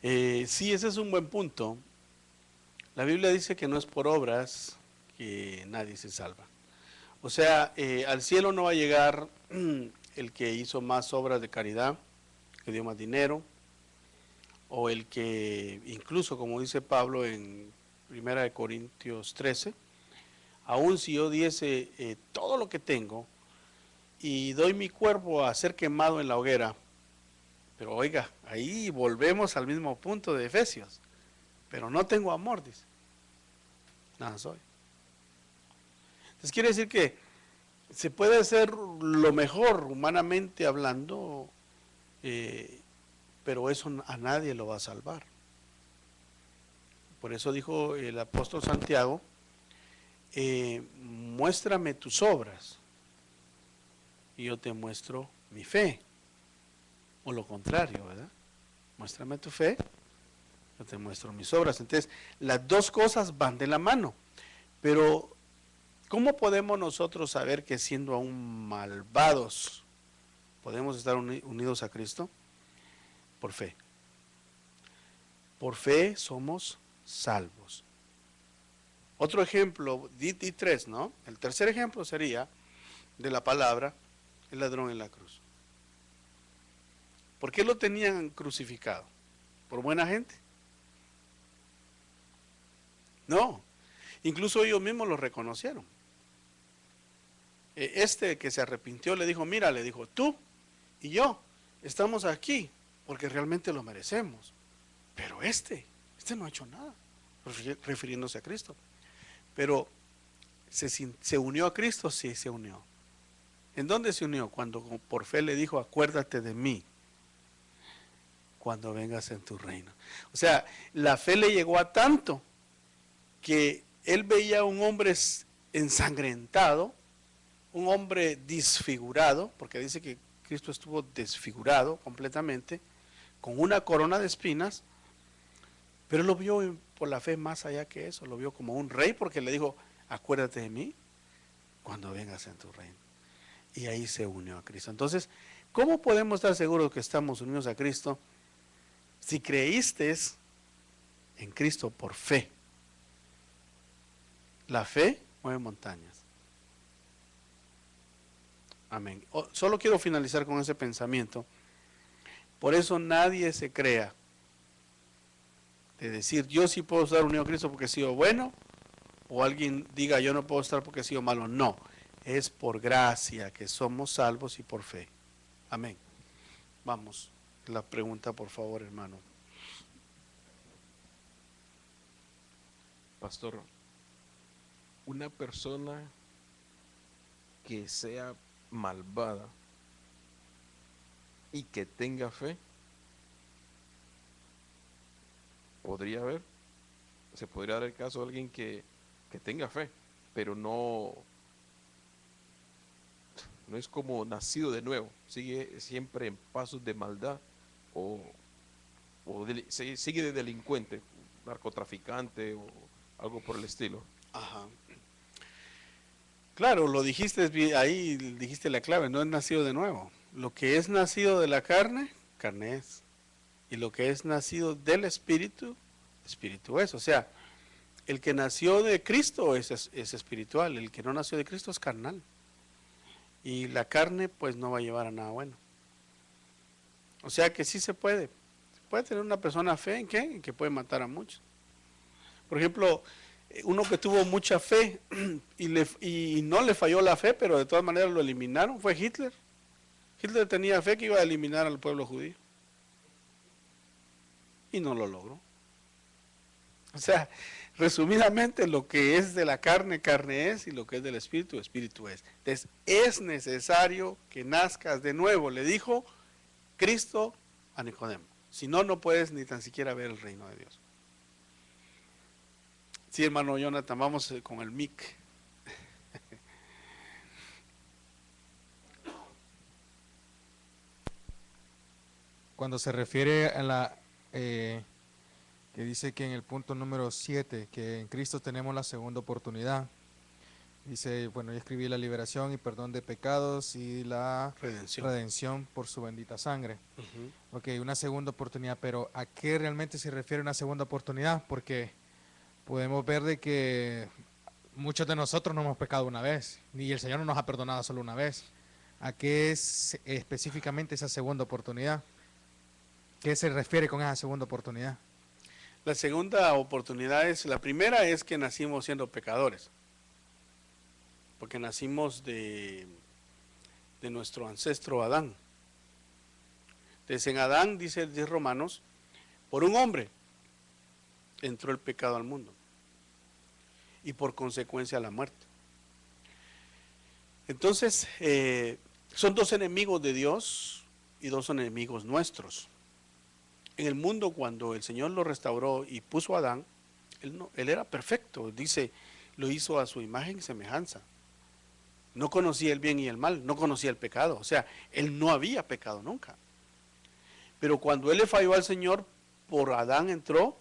Sí, ese es un buen punto. La Biblia dice que no es por obras que nadie se salva. O sea, al cielo no va a llegar el que hizo más obras de caridad, que dio más dinero, o el que, incluso como dice Pablo en 1 Corintios 13, aun si yo diese todo lo que tengo y doy mi cuerpo a ser quemado en la hoguera, pero oiga, ahí volvemos al mismo punto de Efesios, pero no tengo amor, dice, nada soy. Entonces quiere decir que se puede hacer lo mejor humanamente hablando, pero eso a nadie lo va a salvar. Por eso dijo el apóstol Santiago, muéstrame tus obras y yo te muestro mi fe. O lo contrario, ¿verdad? Muéstrame tu fe, yo te muestro mis obras. Entonces, las dos cosas van de la mano. Pero, ¿cómo podemos nosotros saber que siendo aún malvados podemos estar unidos a Cristo? Por fe. Por fe somos salvos. Otro ejemplo, di 3, ¿no? El tercer ejemplo sería de la palabra, el ladrón en la cruz. ¿Por qué lo tenían crucificado? ¿Por buena gente? No, incluso ellos mismos lo reconocieron. Este que se arrepintió le dijo, mira, le dijo, tú y yo estamos aquí porque realmente lo merecemos. Pero este no ha hecho nada, refiriéndose a Cristo. Pero se unió a Cristo, sí se unió. ¿En dónde se unió? Cuando por fe le dijo, acuérdate de mí cuando vengas en tu reino. O sea, la fe le llegó a tanto que él veía a un hombre ensangrentado, un hombre disfigurado, porque dice que Cristo estuvo desfigurado completamente, con una corona de espinas, pero lo vio por la fe más allá que eso, lo vio como un rey porque le dijo, acuérdate de mí cuando vengas en tu reino. Y ahí se unió a Cristo. Entonces, ¿cómo podemos estar seguros que estamos unidos a Cristo? Si creíste en Cristo por fe. La fe mueve montañas. Amén. Solo quiero finalizar con ese pensamiento. Por eso nadie se crea de decir, yo sí puedo estar unido a Cristo porque he sido bueno, o alguien diga, yo no puedo estar porque he sido malo. No, es por gracia que somos salvos y por fe. Amén. Vamos, la pregunta por favor, hermano. Pastor, una persona que sea malvada y que tenga fe, se podría dar el caso de alguien que tenga fe, pero no es como nacido de nuevo, sigue siempre en pasos de maldad o sigue de delincuente, narcotraficante o algo por el estilo. Ajá. Claro, lo dijiste ahí, dijiste la clave, no es nacido de nuevo. Lo que es nacido de la carne, carne es. Y lo que es nacido del Espíritu, Espíritu es. O sea, el que nació de Cristo es espiritual, el que no nació de Cristo es carnal. Y la carne pues no va a llevar a nada bueno. O sea que sí se puede. Se puede tener una persona fe en qué? En que puede matar a muchos. Por ejemplo, uno que tuvo mucha fe y no le falló la fe, pero de todas maneras lo eliminaron, fue Hitler. Hitler tenía fe que iba a eliminar al pueblo judío. Y no lo logró. O sea, resumidamente, lo que es de la carne, carne es, y lo que es del espíritu, espíritu es. Entonces, es necesario que nazcas de nuevo, le dijo Cristo a Nicodemo. Si no, no puedes ni tan siquiera ver el reino de Dios. Sí, hermano Jonathan, vamos con el mic. Cuando se refiere a que dice que en el punto número 7, que en Cristo tenemos la segunda oportunidad. Dice, bueno, yo escribí la liberación y perdón de pecados y la redención por su bendita sangre. Ok, una segunda oportunidad, pero ¿a qué realmente se refiere una segunda oportunidad? Porque podemos ver de que muchos de nosotros no hemos pecado una vez, ni el Señor no nos ha perdonado solo una vez. ¿A qué es específicamente esa segunda oportunidad? ¿Qué se refiere con esa segunda oportunidad? La segunda oportunidad es, la primera es que nacimos siendo pecadores, porque nacimos de nuestro ancestro Adán. Entonces en Adán, dice Romanos, por un hombre entró el pecado al mundo y por consecuencia la muerte. Entonces, son dos enemigos de Dios y dos enemigos nuestros. En el mundo, cuando el Señor lo restauró y puso a Adán, él era perfecto, dice, lo hizo a su imagen y semejanza. No conocía el bien y el mal, no conocía el pecado, o sea, él no había pecado nunca. Pero cuando él le falló al Señor, por Adán entró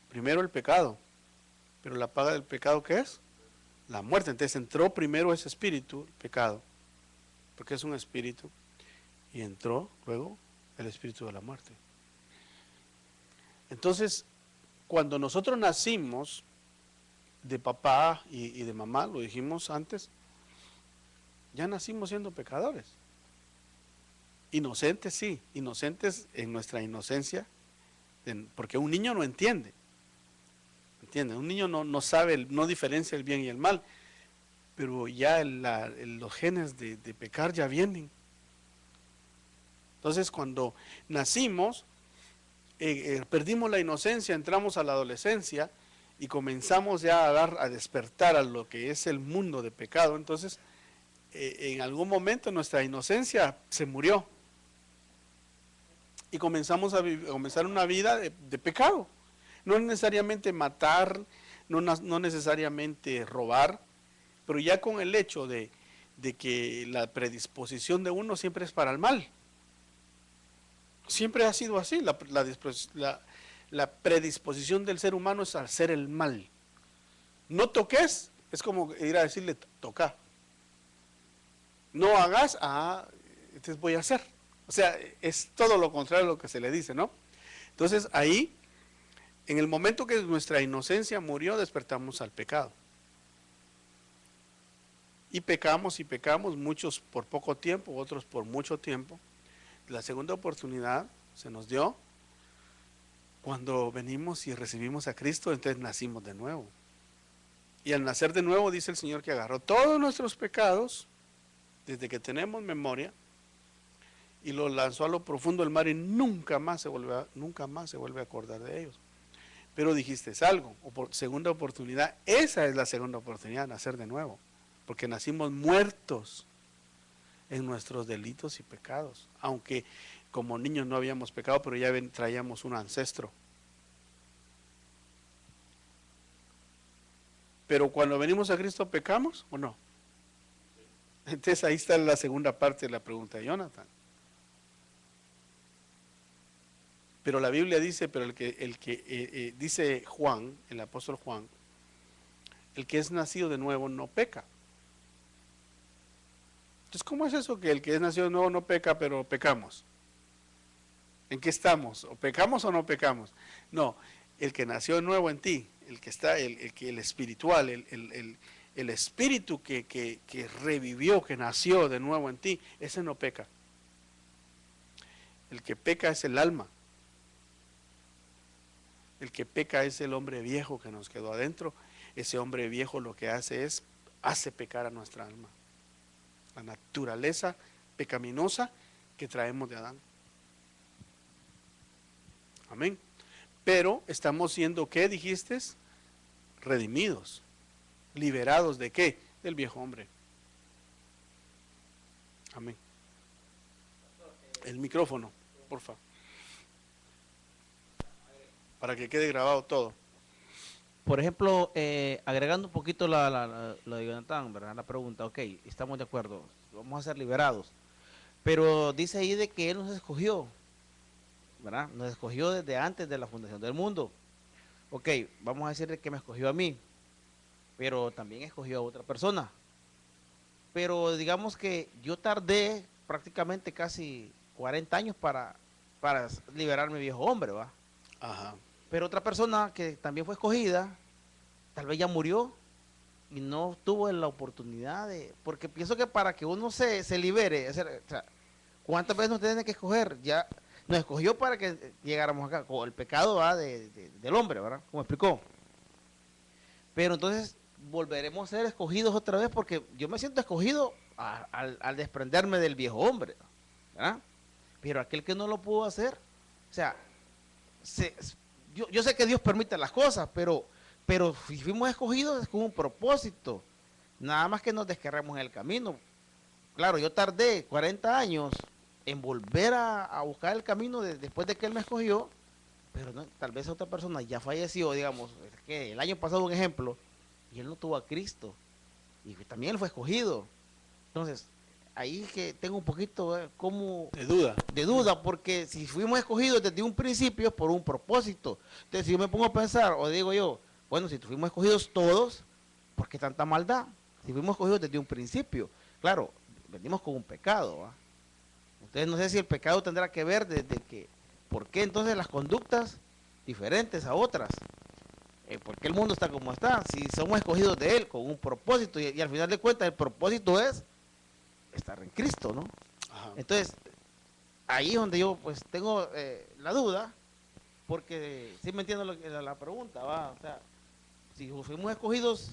primero el pecado. Pero la paga del pecado, ¿qué es? La muerte. Entonces entró primero ese espíritu, el pecado, porque es un espíritu, y entró luego el espíritu de la muerte. Entonces, cuando nosotros nacimos de papá y de mamá, lo dijimos antes, ya nacimos siendo pecadores. Inocentes, sí, inocentes en nuestra inocencia, porque un niño no entiende. Un niño no sabe, no diferencia el bien y el mal, pero ya los genes de pecar ya vienen. Entonces, cuando nacimos, perdimos la inocencia, entramos a la adolescencia y comenzamos ya a despertar a lo que es el mundo de pecado. Entonces, en algún momento nuestra inocencia se murió y comenzamos a comenzar una vida de pecado. No necesariamente matar, no necesariamente robar, pero ya con el hecho de que la predisposición de uno siempre es para el mal. Siempre ha sido así, la predisposición del ser humano es a hacer el mal. No toques, es como ir a decirle, toca. No hagas, entonces voy a hacer. O sea, es todo lo contrario a lo que se le dice, ¿no? Entonces ahí, en el momento que nuestra inocencia murió, despertamos al pecado. Y pecamos, muchos por poco tiempo, otros por mucho tiempo. La segunda oportunidad se nos dio cuando venimos y recibimos a Cristo, entonces nacimos de nuevo. Y al nacer de nuevo, dice el Señor que agarró todos nuestros pecados, desde que tenemos memoria, y los lanzó a lo profundo del mar y nunca más se vuelve a acordar de ellos. Pero dijiste algo, segunda oportunidad, esa es la segunda oportunidad, nacer de nuevo, porque nacimos muertos en nuestros delitos y pecados, aunque como niños no habíamos pecado, pero ya traíamos un ancestro. Pero cuando venimos a Cristo, ¿pecamos o no? Entonces ahí está la segunda parte de la pregunta de Jonathan. Pero la Biblia dice, dice Juan, el apóstol Juan, el que es nacido de nuevo no peca. Entonces, ¿cómo es eso que el que es nacido de nuevo no peca, pero pecamos? ¿En qué estamos? ¿O pecamos o no pecamos? No, el que nació de nuevo en ti, el que está, el espiritual, el espíritu que revivió, que nació de nuevo en ti, ese no peca. El que peca es el alma. El que peca es el hombre viejo que nos quedó adentro. Ese hombre viejo lo que hace pecar a nuestra alma. La naturaleza pecaminosa que traemos de Adán. Amén. Pero estamos siendo, ¿qué dijiste? Redimidos. ¿Liberados de qué? Del viejo hombre. Amén. El micrófono, por favor. Para que quede grabado todo. Por ejemplo, agregando un poquito lo de Jonathan, ¿verdad? La pregunta, ok, estamos de acuerdo, vamos a ser liberados. Pero dice ahí de que Él nos escogió, ¿verdad? Nos escogió desde antes de la fundación del mundo. Ok, vamos a decirle que me escogió a mí, pero también escogió a otra persona. Pero digamos que yo tardé prácticamente casi 40 años para liberar mi viejo hombre, ¿va? Ajá. Pero otra persona que también fue escogida, tal vez ya murió y no tuvo la oportunidad de... Porque pienso que para que uno se libere, o sea, ¿cuántas veces nos tienen que escoger? Ya nos escogió para que llegáramos acá, con el pecado ¿va? Del hombre, ¿verdad? Como explicó. Pero entonces volveremos a ser escogidos otra vez porque yo me siento escogido al desprenderme del viejo hombre, ¿verdad? Pero aquel que no lo pudo hacer, o sea, yo sé que Dios permite las cosas, pero si fuimos escogidos es con un propósito, nada más que nos descarremos en el camino. Claro, yo tardé 40 años en volver a buscar el camino después de que Él me escogió, pero no, tal vez otra persona ya falleció, digamos, que el año pasado un ejemplo, y Él no tuvo a Cristo, y también Él fue escogido. Entonces, ahí es que tengo un poquito como de duda, porque si fuimos escogidos desde un principio es por un propósito. Entonces, si yo me pongo a pensar, o digo yo, bueno, si fuimos escogidos todos, ¿por qué tanta maldad? Si fuimos escogidos desde un principio, claro, venimos con un pecado, ¿va? Entonces, no sé si el pecado tendrá que ver desde que, ¿por qué entonces las conductas diferentes a otras? ¿Por qué el mundo está como está? Si somos escogidos de Él con un propósito, y al final de cuentas el propósito es estar en Cristo, ¿no? Ajá. Entonces, ahí es donde yo pues tengo la duda, porque sí me entiendo la pregunta, ¿va? O sea, si fuimos escogidos,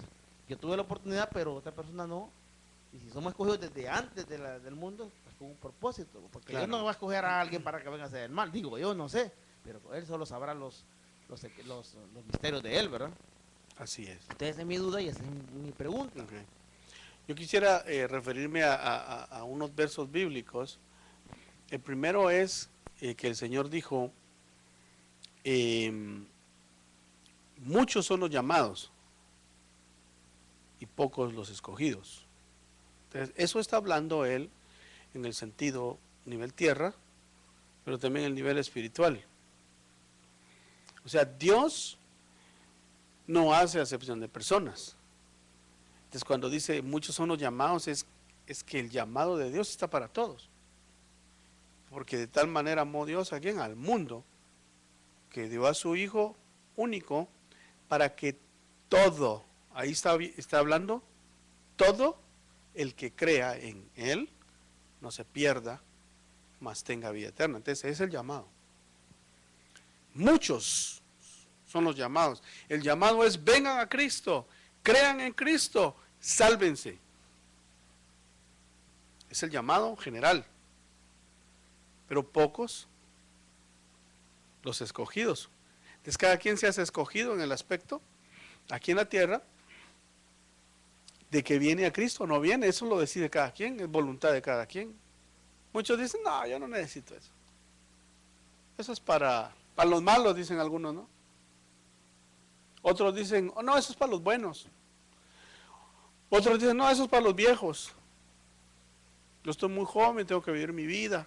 yo tuve la oportunidad, pero otra persona no. Y si somos escogidos desde antes del mundo, pues con un propósito. Porque Claro. Dios no va a escoger a alguien para que venga a hacer el mal. Digo, yo no sé, pero Él solo sabrá los misterios de Él, ¿verdad? Así es. Entonces esa es mi duda y esa es mi pregunta. Ok. Yo quisiera referirme a unos versos bíblicos. El primero es que el Señor dijo, muchos son los llamados y pocos los escogidos. Entonces, eso está hablando Él en el sentido nivel tierra, pero también en el nivel espiritual. O sea, Dios no hace acepción de personas. Entonces, cuando dice muchos son los llamados, es que el llamado de Dios está para todos. Porque de tal manera amó Dios a quien, al mundo, que dio a su Hijo único para que todo, ahí está hablando, todo el que crea en Él no se pierda, mas tenga vida eterna. Entonces, ese es el llamado. Muchos son los llamados. El llamado es: vengan a Cristo, crean en Cristo, sálvense. Es el llamado general. Pero pocos los escogidos. Entonces, cada quien se hace escogido en el aspecto, aquí en la tierra, de que viene a Cristo o no viene. Eso lo decide cada quien, es voluntad de cada quien. Muchos dicen, no, yo no necesito eso. Eso es para los malos, dicen algunos, ¿no? Otros dicen, oh, no, eso es para los buenos. Otros dicen, no, eso es para los viejos. Yo estoy muy joven, tengo que vivir mi vida.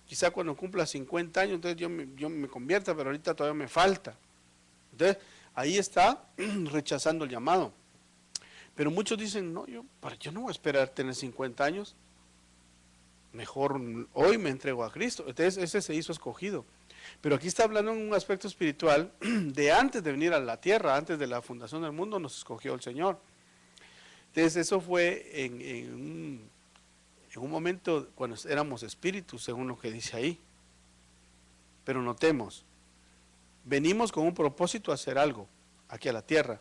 Quizá cuando cumpla 50 años, entonces yo me convierta, pero ahorita todavía me falta. Entonces, ahí está rechazando el llamado. Pero muchos dicen, no, yo no voy a esperar tener 50 años. Mejor hoy me entrego a Cristo. Entonces, ese se hizo escogido. Pero aquí está hablando en un aspecto espiritual de antes de venir a la tierra, antes de la fundación del mundo, nos escogió el Señor. Entonces, eso fue en un momento cuando éramos espíritus, según lo que dice ahí. Pero notemos, venimos con un propósito a hacer algo aquí a la tierra.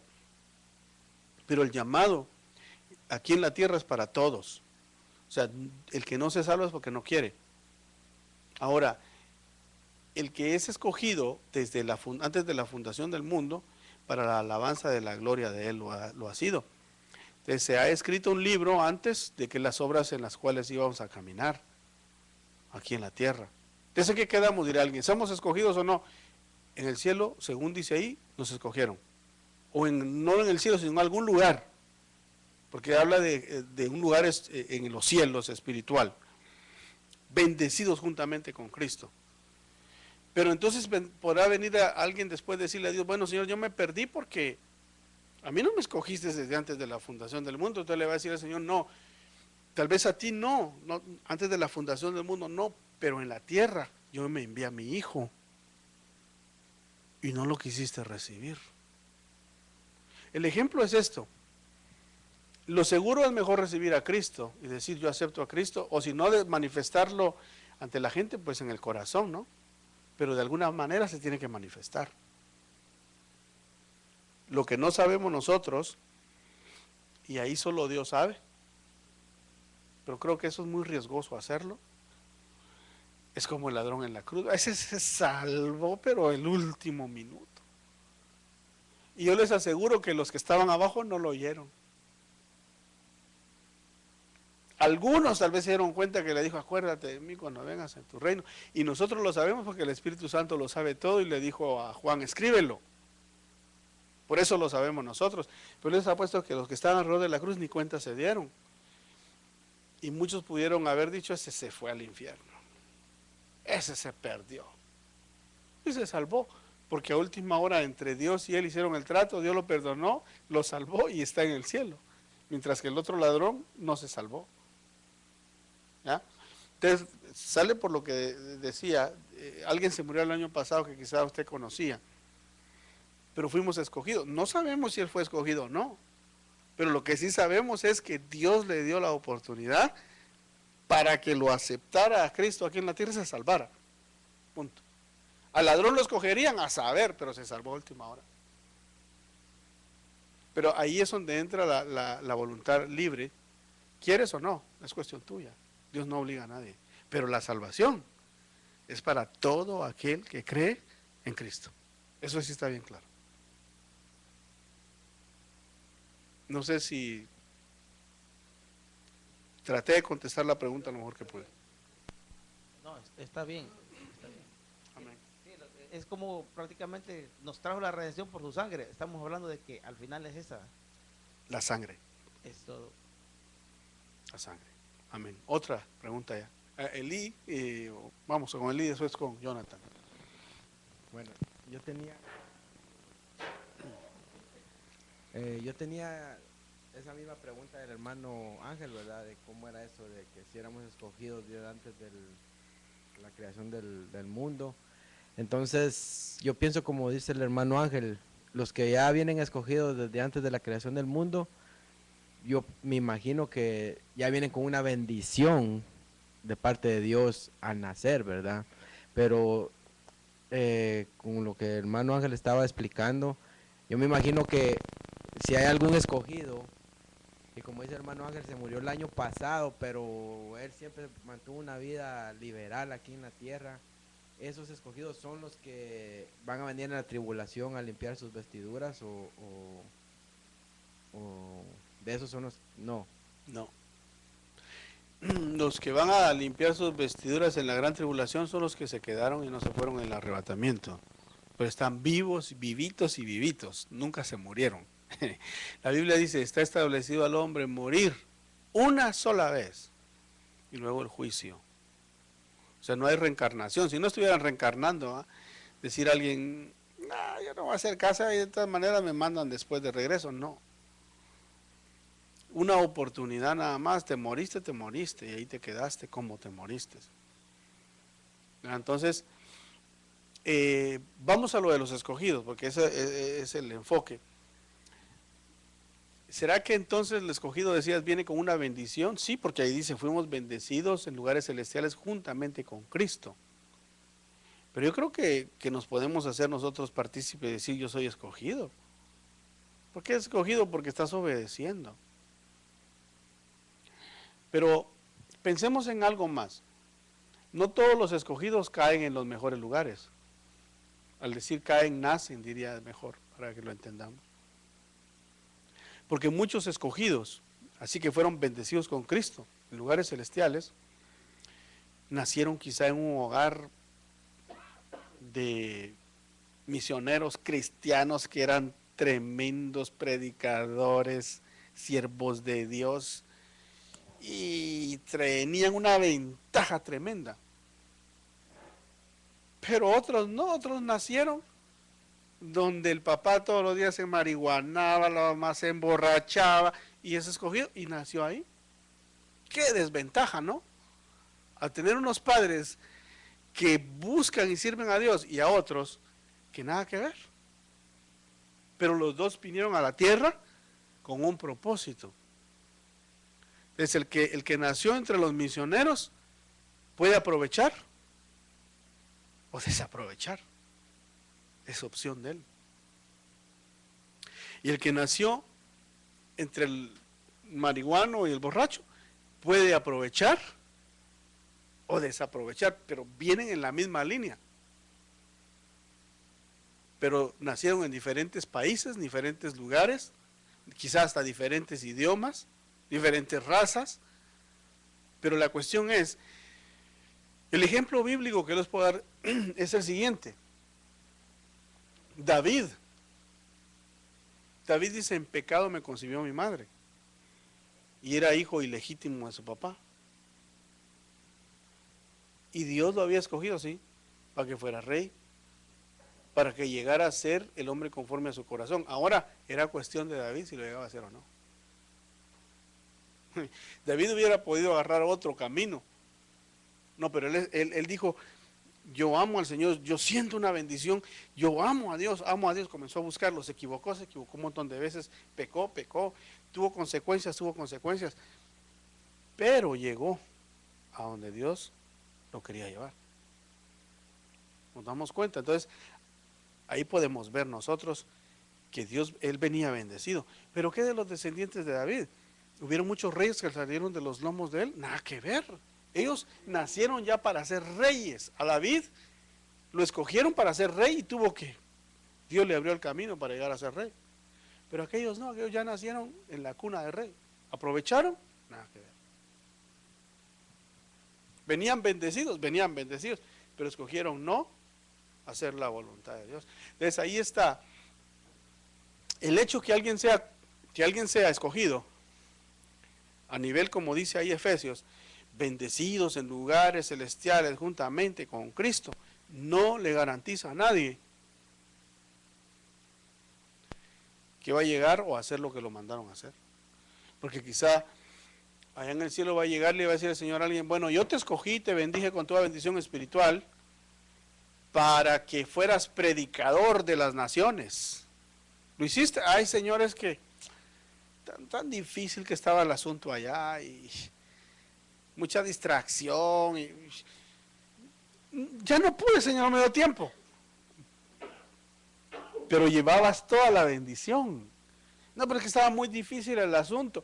Pero el llamado aquí en la tierra es para todos. O sea, el que no se salva es porque no quiere. Ahora, el que es escogido desde antes de la fundación del mundo, para la alabanza de la gloria de Él lo ha sido. Entonces, se ha escrito un libro antes de que las obras en las cuales íbamos a caminar aquí en la tierra. Entonces, ¿qué quedamos? Dirá alguien, ¿somos escogidos o no? En el cielo, según dice ahí, nos escogieron. O no en el cielo, sino en algún lugar. Porque habla de un lugar en los cielos espiritual. Bendecidos juntamente con Cristo. Pero entonces podrá venir alguien después de decirle a Dios, bueno, Señor, yo me perdí porque a mí no me escogiste desde antes de la fundación del mundo. Entonces le va a decir al Señor, no, tal vez a ti no, antes de la fundación del mundo no, pero en la tierra yo me envié a mi Hijo y no lo quisiste recibir. El ejemplo es esto. Lo seguro es mejor recibir a Cristo y decir yo acepto a Cristo, o si no, de manifestarlo ante la gente, pues en el corazón, ¿no? Pero de alguna manera se tiene que manifestar. Lo que no sabemos nosotros, y ahí solo Dios sabe, pero creo que eso es muy riesgoso hacerlo, es como el ladrón en la cruz. Ese se salvó, pero el último minuto. Y yo les aseguro que los que estaban abajo no lo oyeron. Algunos tal vez se dieron cuenta que le dijo, acuérdate de mí cuando vengas en tu reino. Y nosotros lo sabemos porque el Espíritu Santo lo sabe todo y le dijo a Juan, escríbelo. Por eso lo sabemos nosotros. Pero les apuesto que los que estaban alrededor de la cruz ni cuenta se dieron. Y muchos pudieron haber dicho, ese se fue al infierno. Ese se perdió. Y se salvó. Porque a última hora entre Dios y él hicieron el trato, Dios lo perdonó, lo salvó y está en el cielo. Mientras que el otro ladrón no se salvó. ¿Ya? Entonces, sale por lo que decía, alguien se murió el año pasado que quizá usted conocía, pero fuimos escogidos. No sabemos si él fue escogido o no, pero lo que sí sabemos es que Dios le dio la oportunidad para que lo aceptara a Cristo aquí en la tierra y se salvara. Punto. Al ladrón lo escogerían a saber, pero se salvó a última hora. Pero ahí es donde entra la voluntad libre. ¿Quieres o no? Es cuestión tuya. Dios no obliga a nadie. Pero la salvación es para todo aquel que cree en Cristo. Eso sí está bien claro. No sé si traté de contestar la pregunta lo mejor que pude. No, está bien. Amén. Sí, es como prácticamente nos trajo la redención por su sangre. Estamos hablando de que al final es esa. La sangre. Es todo. La sangre. Amén. Otra pregunta ya. Eli, vamos con Eli, después con Jonathan. Bueno, yo tenía esa misma pregunta del hermano Ángel, ¿verdad? De cómo era eso, de que si éramos escogidos desde antes de la creación del mundo. Entonces, yo pienso como dice el hermano Ángel, los que ya vienen escogidos desde antes de la creación del mundo, yo me imagino que ya vienen con una bendición de parte de Dios al nacer, ¿verdad? Pero con lo que el hermano Ángel estaba explicando, yo me imagino que si hay algún escogido, y como dice el hermano Ángel, se murió el año pasado, pero él siempre mantuvo una vida liberal aquí en la tierra, esos escogidos son los que van a venir en la tribulación a limpiar sus vestiduras o de esos son los... No. No. Los que van a limpiar sus vestiduras en la gran tribulación son los que se quedaron y no se fueron en el arrebatamiento. Pero están vivos, vivitos y vivitos. Nunca se murieron. La Biblia dice, está establecido al hombre morir una sola vez y luego el juicio. O sea, no hay reencarnación. Si no estuvieran reencarnando, ¿eh? Decir a alguien, no, yo no voy a hacer casa y de todas maneras me mandan después de regreso. No. Una oportunidad nada más, te moriste y ahí te quedaste como te moriste. Entonces, vamos a lo de los escogidos, porque ese es el enfoque. ¿Será que entonces el escogido, decías, viene con una bendición? Sí, porque ahí dice, fuimos bendecidos en lugares celestiales juntamente con Cristo. Pero yo creo que nos podemos hacer nosotros partícipes y decir, yo soy escogido. ¿Por qué escogido? Porque estás obedeciendo. Pero pensemos en algo más. No todos los escogidos caen en los mejores lugares. Al decir caen, nacen, diría mejor, para que lo entendamos. Porque muchos escogidos, así que fueron bendecidos con Cristo, en lugares celestiales, nacieron quizá en un hogar de misioneros cristianos que eran tremendos predicadores, siervos de Dios, y tenían una ventaja tremenda. Pero otros no, otros nacieron donde el papá todos los días se marihuanaba, la mamá se emborrachaba y es escogido y nació ahí. Qué desventaja, ¿no? Al tener unos padres que buscan y sirven a Dios y a otros que nada que ver. Pero los dos vinieron a la tierra con un propósito. Es el que nació entre los misioneros puede aprovechar o desaprovechar. Es opción de él. Y el que nació entre el marihuano y el borracho puede aprovechar o desaprovechar, pero vienen en la misma línea. Pero nacieron en diferentes países, diferentes lugares, quizás hasta diferentes idiomas, diferentes razas, pero la cuestión es, el ejemplo bíblico que les puedo dar es el siguiente. David dice, en pecado me concibió mi madre, y era hijo ilegítimo de su papá, y Dios lo había escogido así, para que fuera rey, para que llegara a ser el hombre conforme a su corazón. Ahora era cuestión de David si lo llegaba a hacer o no. David hubiera podido agarrar otro camino. No, pero él dijo, yo amo al Señor, yo siento una bendición, yo amo a Dios, comenzó a buscarlo, se equivocó un montón de veces, pecó, tuvo consecuencias, pero llegó a donde Dios lo quería llevar. Nos damos cuenta. Entonces, ahí podemos ver nosotros que Dios, él venía bendecido. Pero ¿qué de los descendientes de David? Hubieron muchos reyes que salieron de los lomos de él. Nada que ver. Ellos nacieron ya para ser reyes. A David lo escogieron para ser rey y Dios le abrió el camino para llegar a ser rey. Pero aquellos no, aquellos ya nacieron en la cuna de rey. ¿Aprovecharon? Nada que ver. Venían bendecidos, pero escogieron no hacer la voluntad de Dios. Entonces ahí está el hecho que alguien sea escogido a nivel, como dice ahí Efesios, bendecidos en lugares celestiales juntamente con Cristo, no le garantiza a nadie que va a llegar o a hacer lo que lo mandaron a hacer. Porque quizá allá en el cielo va a llegar y le va a decir al Señor a alguien, bueno, yo te escogí, te bendije con toda bendición espiritual para que fueras predicador de las naciones. ¿Lo hiciste? Hay señores que tan difícil que estaba el asunto allá y mucha distracción y ya no pude, Señor, no me dio tiempo. Pero llevabas toda la bendición. No, pero es que estaba muy difícil el asunto,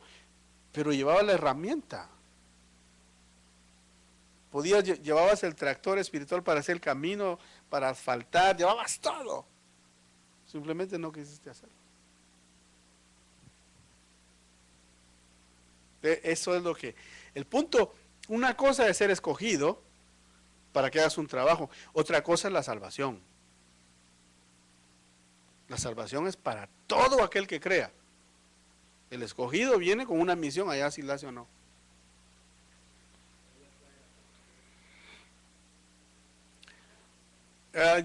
pero llevaba la herramienta. Llevabas el tractor espiritual para hacer el camino, para asfaltar, llevabas todo. Simplemente no quisiste hacerlo. Eso es lo que... El punto, una cosa es ser escogido para que hagas un trabajo, otra cosa es la salvación. La salvación es para todo aquel que crea. El escogido viene con una misión, allá si la hace o no.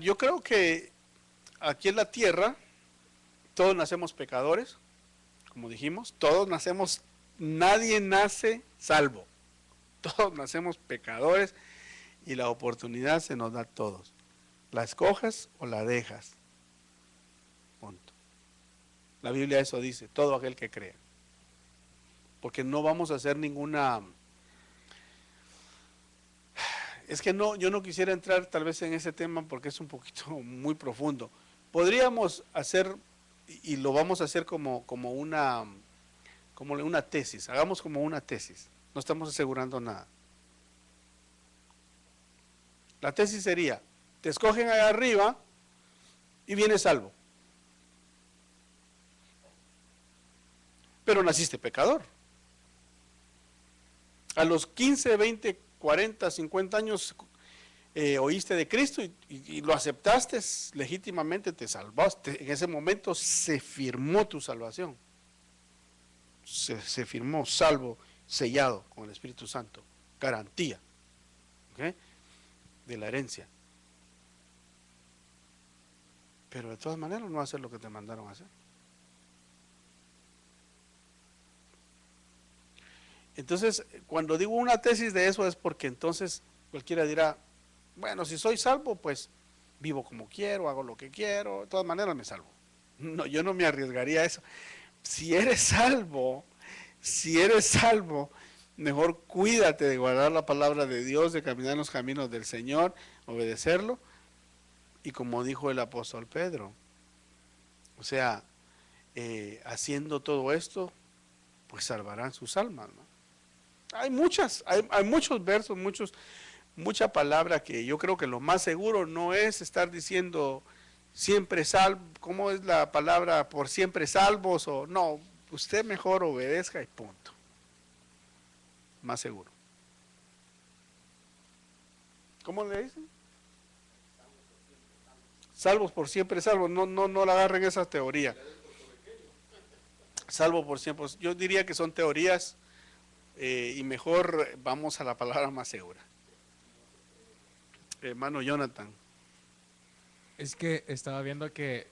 Yo creo que aquí en la tierra todos nacemos pecadores, como dijimos, todos nacemos, nadie nace salvo. Todos nacemos pecadores y la oportunidad se nos da a todos. La escojas o la dejas. Punto. La Biblia eso dice, todo aquel que crea. Porque no vamos a hacer ninguna... Es que no, yo no quisiera entrar tal vez en ese tema porque es un poquito muy profundo. Podríamos hacer, y lo vamos a hacer como una tesis, hagamos como una tesis, no estamos asegurando nada. La tesis sería, te escogen allá arriba y vienes salvo. Pero naciste pecador. A los 15, 20, 40, 50 años oíste de Cristo y lo aceptaste legítimamente, te salvaste. En ese momento se firmó tu salvación. Se firmó salvo, sellado con el Espíritu Santo. Garantía, ¿okay?, de la herencia. Pero de todas maneras no hacer lo que te mandaron a hacer. Entonces, cuando digo una tesis de eso es porque entonces cualquiera dirá, bueno, si soy salvo, pues vivo como quiero, hago lo que quiero, de todas maneras me salvo. No, yo no me arriesgaría a eso. Si eres salvo, mejor cuídate de guardar la palabra de Dios, de caminar en los caminos del Señor, obedecerlo, y como dijo el apóstol Pedro, o sea, haciendo todo esto, pues salvarán sus almas, ¿no? Hay muchos versos, mucha palabra que yo creo que lo más seguro no es estar diciendo siempre salvo, ¿cómo es la palabra? Por siempre salvos o no, usted mejor obedezca y punto. Más seguro. ¿Cómo le dicen? Salvos por siempre salvos, no la agarren esa teoría. Salvo por siempre, yo diría que son teorías y mejor vamos a la palabra más segura. Hermano Jonathan. Es que estaba viendo que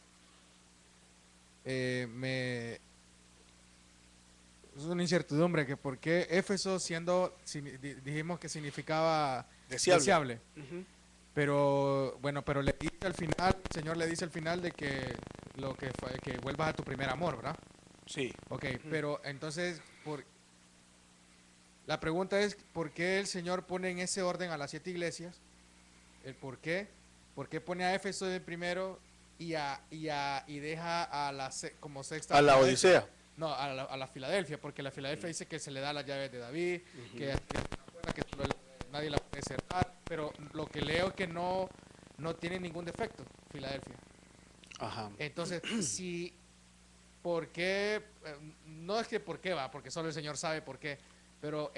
es una incertidumbre que por qué Éfeso dijimos que significaba deseable. Uh-huh. Pero bueno, pero le dice al final, el Señor le dice al final de que que vuelvas a tu primer amor, ¿verdad? Sí. Ok, pero entonces La pregunta es, ¿por qué el Señor pone en ese orden a las 7 iglesias? ¿El por qué? ¿Por qué pone a Éfeso de primero y deja a como sexta A la Filadelfia? Odisea. No, a la Filadelfia, porque la Filadelfia dice que se le da las llaves de David, que solo nadie la puede cerrar, pero lo que leo es que no tiene ningún defecto, Filadelfia. Ajá. Entonces, si, ¿por qué? No es que por qué va, porque solo el Señor sabe por qué, pero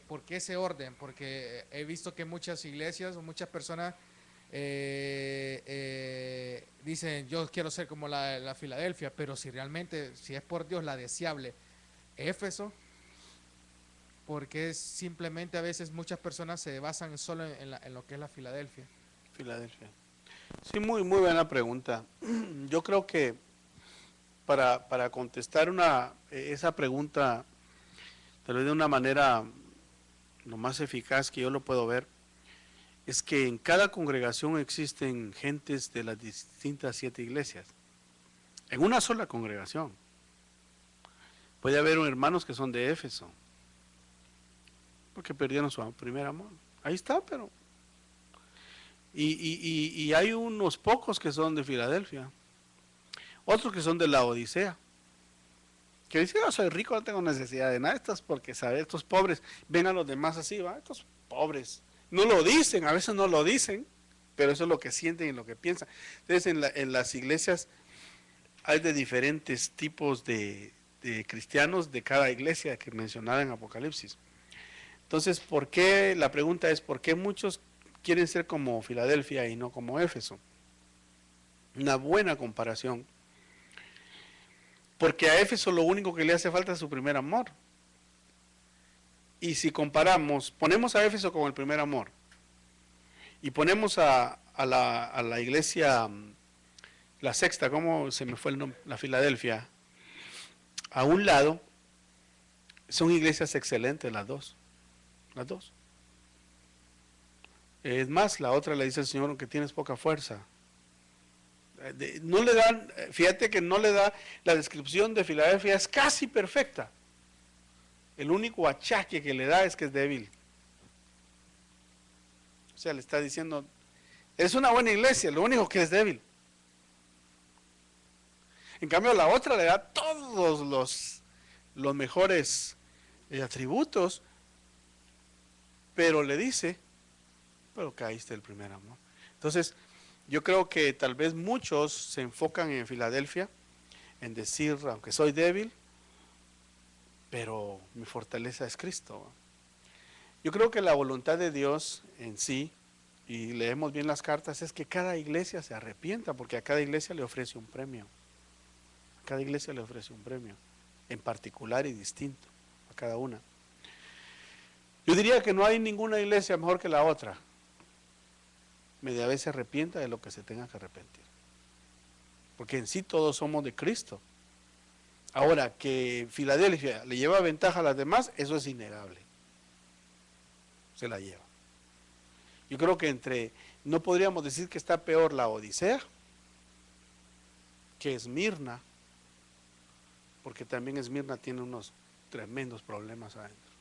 ¿por qué ese orden? Porque he visto que muchas iglesias o muchas personas dicen, yo quiero ser como la Filadelfia, pero si realmente, si es por Dios la deseable, Éfeso, porque simplemente a veces muchas personas se basan solo en lo que es la Filadelfia. Filadelfia. Sí, muy buena pregunta. Yo creo que para contestar esa pregunta, tal vez de una manera lo más eficaz que yo lo puedo ver, es que en cada congregación existen gentes de las distintas 7 iglesias. En una sola congregación. Puede haber hermanos que son de Éfeso, porque perdieron su primer amor. Ahí está, pero... Y hay unos pocos que son de Filadelfia, otros que son de la Odisea, que dicen, yo soy rico, no tengo necesidad de nada, porque, ¿sabes? Estos pobres, ven a los demás así, ¿va? Estos pobres. No lo dicen, a veces no lo dicen, pero eso es lo que sienten y lo que piensan. Entonces, en las iglesias hay de diferentes tipos de cristianos de cada iglesia que mencionaba en Apocalipsis. Entonces, ¿por qué? La pregunta es, ¿por qué muchos quieren ser como Filadelfia y no como Éfeso? Una buena comparación. Porque a Éfeso lo único que le hace falta es su primer amor. Y si comparamos, ponemos a Éfeso como el primer amor y ponemos a la iglesia, la sexta, ¿cómo se me fue el nombre? La Filadelfia, a un lado, son iglesias excelentes las dos. Las dos. Es más, la otra le dice al Señor que tienes poca fuerza. No le dan, fíjate que no le da, la descripción de Filadelfia es casi perfecta. El único achaque que le da es que es débil. O sea, le está diciendo, es una buena iglesia, lo único que es débil. En cambio, la otra le da todos los mejores atributos, pero le dice, pero caíste el primer amor. Entonces, yo creo que tal vez muchos se enfocan en Filadelfia, en decir, aunque soy débil, pero mi fortaleza es Cristo. Yo creo que la voluntad de Dios en sí, y leemos bien las cartas, es que cada iglesia se arrepienta, porque a cada iglesia le ofrece un premio. A cada iglesia le ofrece un premio, en particular y distinto, a cada una. Yo diría que no hay ninguna iglesia mejor que la otra. Media vez se arrepienta de lo que se tenga que arrepentir. Porque en sí todos somos de Cristo. Ahora, que Filadelfia le lleva ventaja a las demás, eso es innegable. Se la lleva. Yo creo que no podríamos decir que está peor la Odisea que Esmirna, porque también Esmirna tiene unos tremendos problemas adentro.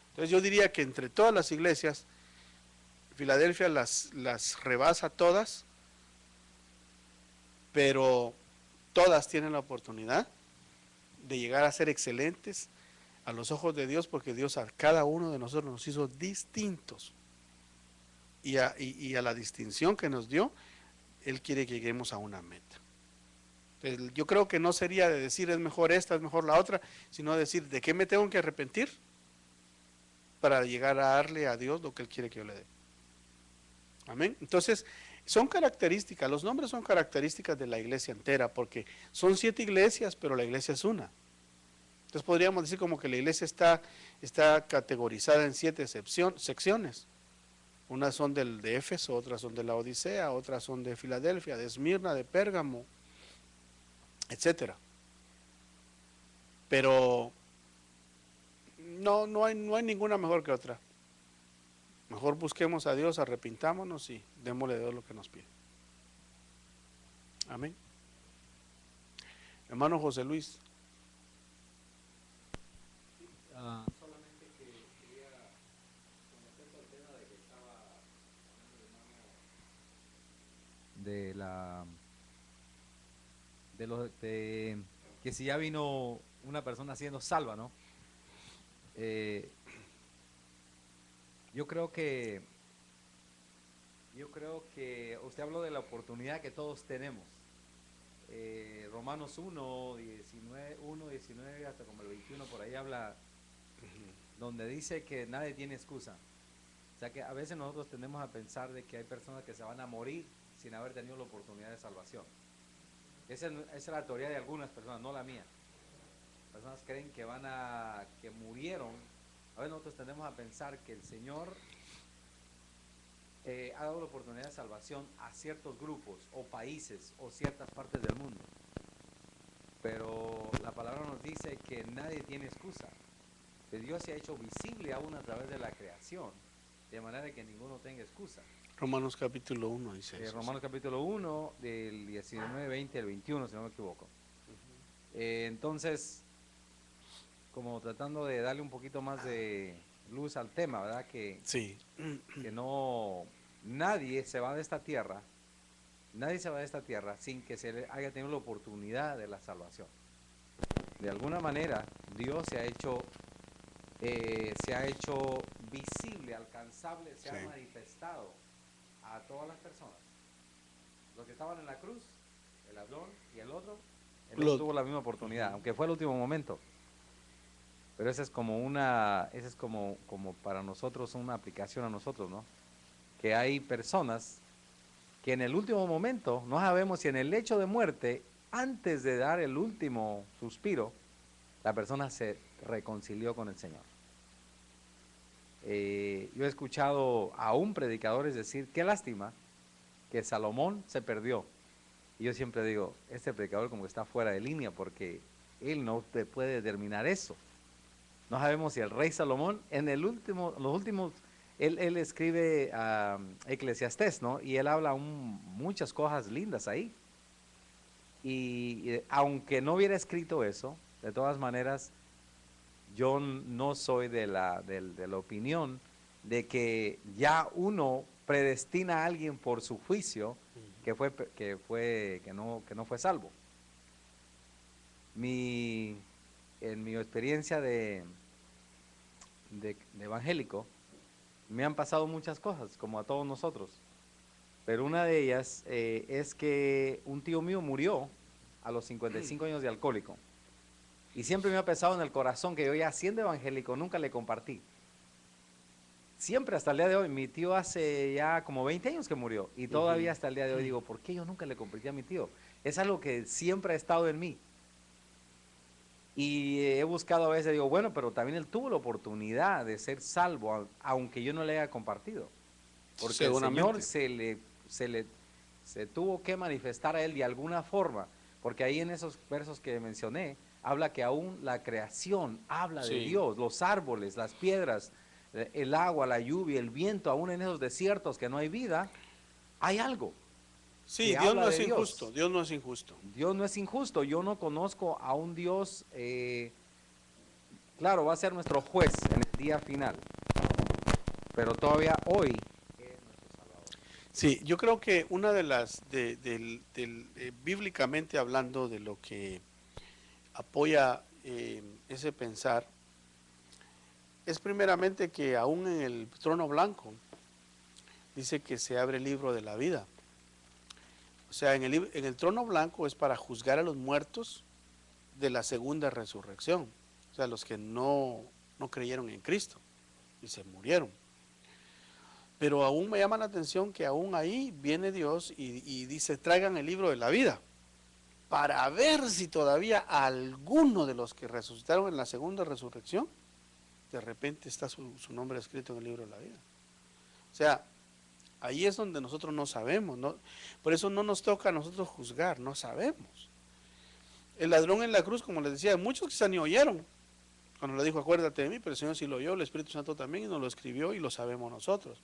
Entonces yo diría que entre todas las iglesias, Filadelfia las rebasa todas, pero todas tienen la oportunidad de llegar a ser excelentes a los ojos de Dios, porque Dios a cada uno de nosotros nos hizo distintos. Y a la distinción que nos dio, Él quiere que lleguemos a una meta. Entonces, yo creo que no sería de decir es mejor esta, es mejor la otra, sino decir de qué me tengo que arrepentir para llegar a darle a Dios lo que Él quiere que yo le dé. Amén. Entonces, son características, los nombres son características de la iglesia entera, porque son 7 iglesias, pero la iglesia es una. Entonces podríamos decir como que la iglesia está categorizada en 7 secciones. Unas son de Éfeso, otras son de la Odisea, otras son de Filadelfia, de Esmirna, de Pérgamo, etcétera. Pero no hay ninguna mejor que otra. Mejor busquemos a Dios, arrepintámonos y démosle a Dios lo que nos pide. Amén. Hermano José Luis. Solamente que de la de que si ya vino una persona siendo salva, ¿no? Yo creo que usted habló de la oportunidad que todos tenemos. Romanos 1, 19 hasta como el 21 por ahí habla, donde dice que nadie tiene excusa. O sea que a veces nosotros tendemos a pensar de que hay personas que se van a morir sin haber tenido la oportunidad de salvación. Esa es la teoría de algunas personas, no la mía. Personas creen que murieron. A veces nosotros tendemos a pensar que el Señor ha dado la oportunidad de salvación a ciertos grupos o países o ciertas partes del mundo. Pero la palabra nos dice que nadie tiene excusa. Que Dios se ha hecho visible aún a través de la creación, de manera que ninguno tenga excusa. Romanos capítulo 1 dice eso. Romanos capítulo 1, del 19, 20 al 21, si no me equivoco. Entonces, como tratando de darle un poquito más de luz al tema, ¿verdad? Que no, nadie se va de esta tierra sin que se le haya tenido la oportunidad de la salvación. De alguna manera, Dios se ha hecho visible, alcanzable, se ha manifestado a todas las personas. Los que estaban en la cruz, el ladrón y el otro, él no tuvo la misma oportunidad, aunque fue el último momento. Pero esa es como como para nosotros una aplicación a nosotros, ¿no? Que hay personas que en el último momento, no sabemos si en el lecho de muerte, antes de dar el último suspiro, la persona se reconcilió con el Señor. Yo he escuchado a un predicador decir, qué lástima que Salomón se perdió. Y yo siempre digo, este predicador como que está fuera de línea, porque él no te puede determinar eso. No sabemos si el rey Salomón, él escribe Eclesiastés, ¿no? Y él habla muchas cosas lindas ahí. Y aunque no hubiera escrito eso, de todas maneras, yo no soy de la opinión de que ya uno predestina a alguien por su juicio que no fue salvo. En mi experiencia de evangélico, me han pasado muchas cosas, como a todos nosotros. Pero una de ellas es que un tío mío murió a los 55 años de alcohólico. Y siempre me ha pesado en el corazón que yo, ya siendo evangélico, nunca le compartí. Siempre hasta el día de hoy. Mi tío hace ya como 20 años que murió. Y todavía hasta el día de hoy digo, ¿por qué yo nunca le compartí a mi tío? Es algo que siempre ha estado en mí. Y he buscado a veces, digo, bueno, pero también él tuvo la oportunidad de ser salvo, aunque yo no le haya compartido. Porque el Señor se tuvo que manifestar a él de alguna forma. Porque ahí en esos versos que mencioné, habla que aún la creación habla de Dios, los árboles, las piedras, el agua, la lluvia, el viento, aún en esos desiertos que no hay vida, hay algo. Sí, Dios no es injusto, Dios no es injusto. Dios no es injusto, yo no conozco a un Dios, claro, va a ser nuestro juez en el día final, pero todavía hoy es nuestro Salvador. Sí, yo creo que una de las, bíblicamente hablando, de lo que apoya ese pensar, es primeramente que aún en el trono blanco dice que se abre el libro de la vida. O sea, en el trono blanco es para juzgar a los muertos de la segunda resurrección. O sea, los que no creyeron en Cristo y se murieron. Pero aún me llama la atención que aún ahí viene Dios y dice, traigan el libro de la vida, para ver si todavía alguno de los que resucitaron en la segunda resurrección, de repente está su nombre escrito en el libro de la vida. O sea, ahí es donde nosotros no sabemos, ¿no? Por eso no nos toca a nosotros juzgar, no sabemos. El ladrón en la cruz, como les decía, muchos quizás ni oyeron cuando le dijo, acuérdate de mí, pero el Señor sí lo oyó, el Espíritu Santo también, y nos lo escribió y lo sabemos nosotros.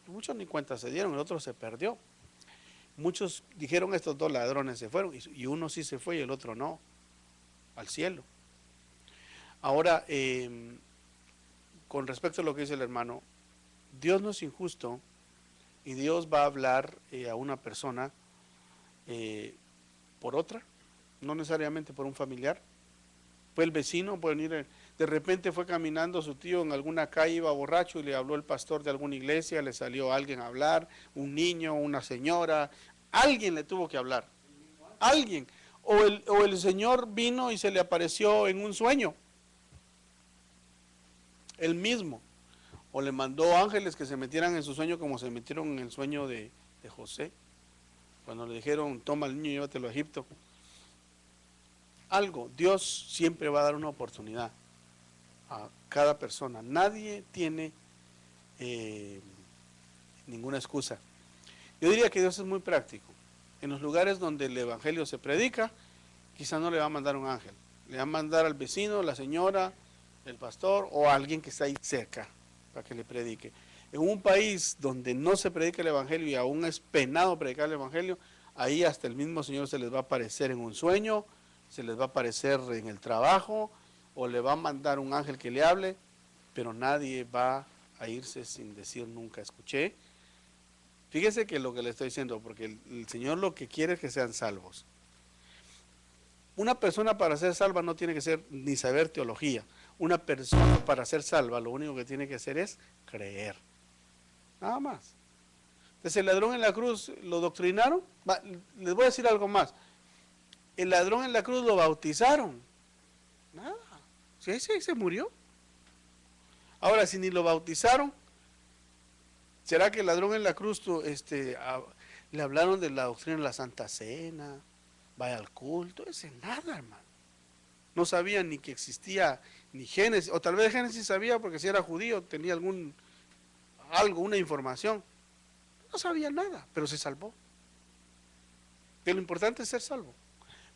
Muchos ni cuenta se dieron, el otro se perdió. Muchos dijeron, estos dos ladrones se fueron, y uno sí se fue y el otro no, al cielo. Ahora, con respecto a lo que dice el hermano, Dios no es injusto y Dios va a hablar a una persona por otra, no necesariamente por un familiar. Fue el vecino, puede venir, de repente fue caminando su tío en alguna calle, iba borracho y le habló el pastor de alguna iglesia, le salió alguien a hablar, un niño, una señora, alguien le tuvo que hablar, alguien. O el Señor vino y se le apareció en un sueño, él mismo. O le mandó ángeles que se metieran en su sueño como se metieron en el sueño de José, cuando le dijeron, toma al niño y llévatelo a Egipto. Algo, Dios siempre va a dar una oportunidad a cada persona. Nadie tiene ninguna excusa. Yo diría que Dios es muy práctico. En los lugares donde el evangelio se predica, quizá no le va a mandar un ángel. Le va a mandar al vecino, la señora, el pastor o a alguien que está ahí cerca para que le predique. En un país donde no se predica el evangelio y aún es penado predicar el evangelio, ahí hasta el mismo Señor se les va a aparecer en un sueño, se les va a aparecer en el trabajo o le va a mandar un ángel que le hable, pero nadie va a irse sin decir nunca escuché. Fíjese que lo que le estoy diciendo, porque el Señor lo que quiere es que sean salvos. Una persona para ser salva no tiene que ser ni saber teología. Una persona para ser salva lo único que tiene que hacer es creer. Nada más. Entonces el ladrón en la cruz lo doctrinaron. Les voy a decir algo más. El ladrón en la cruz lo bautizaron. Nada. Sí, se murió. Ahora, si ni lo bautizaron, ¿será que el ladrón en la cruz le hablaron de la doctrina de la Santa Cena? Vaya al culto. Ese nada, hermano. No sabía ni que existía ni Génesis, o tal vez Génesis sabía porque si era judío tenía una información. No sabía nada, pero se salvó. Que lo importante es ser salvo.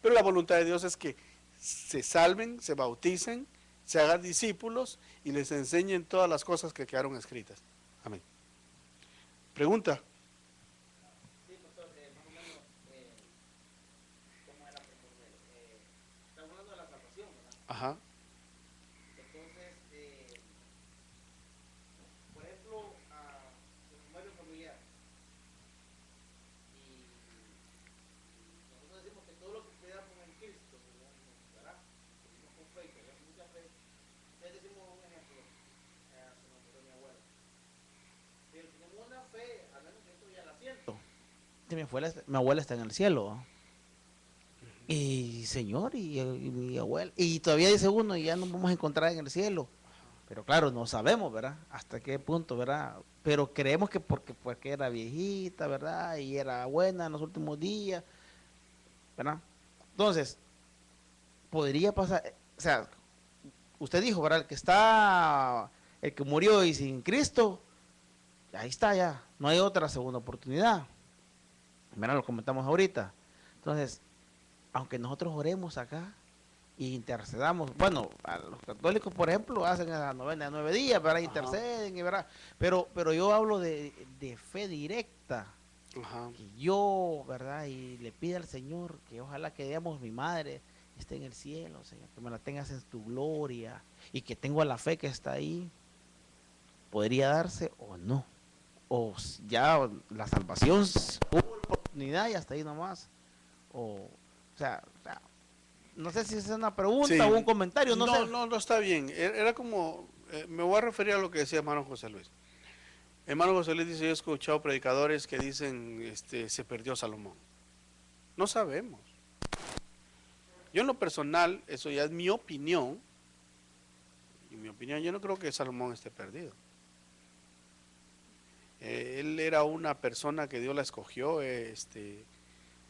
Pero la voluntad de Dios es que se salven, se bauticen, se hagan discípulos y les enseñen todas las cosas que quedaron escritas. Amén. Pregunta. Sí, pastor, más o menos, ¿cómo era? Estamos hablando de la salvación, ¿verdad? Ajá. Entonces, por ejemplo, se muere un familiar y nosotros decimos que todo lo que quedamos en Cristo, ¿verdad? Decimos con fe, que tenemos mucha fe. Entonces decimos un ejemplo, se nos murió mi abuela. Pero tenemos una fe, al menos que esto ya la siento. Mi abuela está en el cielo. Y señor, y mi abuela, y todavía dice uno, y ya nos vamos a encontrar en el cielo. Pero claro, no sabemos, ¿verdad? Hasta qué punto, ¿verdad? Pero creemos que porque era viejita, ¿verdad? Y era buena en los últimos días, ¿verdad? Entonces, podría pasar, o sea, usted dijo, ¿verdad? El que murió y sin Cristo, ahí está ya, no hay otra segunda oportunidad. Mira, lo comentamos ahorita. Entonces, aunque nosotros oremos acá e intercedamos, bueno, a los católicos, por ejemplo, hacen la novena de 9 días, ¿verdad? Interceden, ¿verdad? Pero yo hablo de fe directa. Ajá. Que yo, ¿verdad? Y le pide al Señor que ojalá que digamos mi madre esté en el cielo, Señor, que me la tengas en tu gloria y que tengo la fe que está ahí. ¿Podría darse o no? O ya la salvación hubo oportunidad y hasta ahí nomás. O sea, no sé si es una pregunta Sí. o un comentario, no sé. No, está bien. Era como, me voy a referir a lo que decía hermano José Luis. Hermano José Luis dice, yo he escuchado predicadores que dicen, se perdió Salomón. No sabemos. Yo en lo personal, eso ya es mi opinión, y mi opinión, yo no creo que Salomón esté perdido. Él era una persona que Dios la escogió,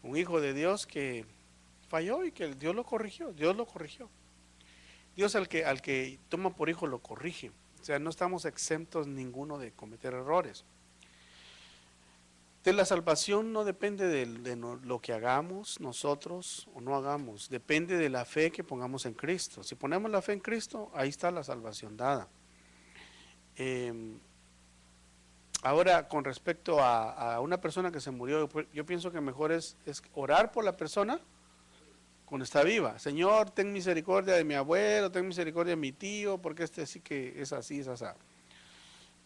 un hijo de Dios que falló y que Dios lo corrigió. Dios al que toma por hijo lo corrige. O sea, no estamos exentos ninguno de cometer errores. De la salvación no depende de lo que hagamos nosotros o no hagamos, depende de la fe que pongamos en Cristo. Si ponemos la fe en Cristo, ahí está la salvación dada. Ahora, con respecto a una persona que se murió, yo pienso que mejor es orar por la persona cuando está viva. Señor, ten misericordia de mi abuelo, ten misericordia de mi tío, porque sí que es así, es así.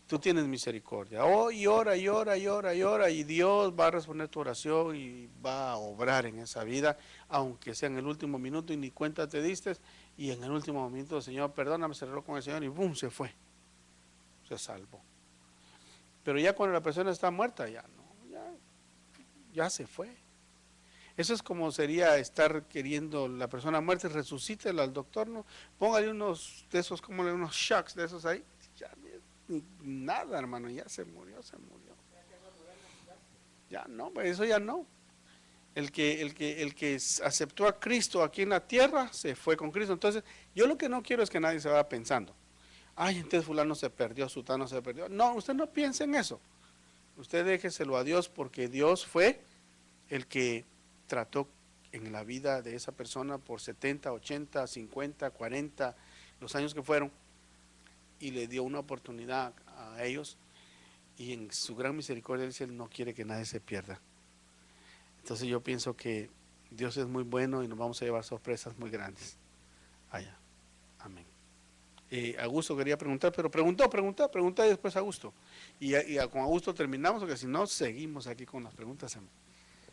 tú tienes misericordia. Oh, y ora, y ora, y ora, y ora, y Dios va a responder tu oración y va a obrar en esa vida, aunque sea en el último minuto y ni cuenta te diste, y en el último minuto, Señor, perdóname, se cerró con el Señor y ¡bum! Se fue, se salvó. Pero ya cuando la persona está muerta, ya no, ya se fue. Eso es como sería estar queriendo la persona muerta, resucítela al doctor, ¿no? Póngale unos de esos, como unos shocks de esos ahí. Ya, ni nada, hermano, ya se murió, se murió. Ya no, pues eso ya no. El que aceptó a Cristo aquí en la tierra, se fue con Cristo. Entonces, yo lo que no quiero es que nadie se vaya pensando, ay, entonces fulano se perdió, sutano se perdió. No, usted no piense en eso. Usted déjeselo a Dios, porque Dios fue el que trató en la vida de esa persona por 70, 80, 50, 40, los años que fueron, y le dio una oportunidad a ellos, y en su gran misericordia Él no quiere que nadie se pierda. Entonces yo pienso que Dios es muy bueno y nos vamos a llevar sorpresas muy grandes allá. Amén. Augusto quería preguntar, pero preguntó y después Augusto. Y con Augusto terminamos, porque si no, seguimos aquí con las preguntas.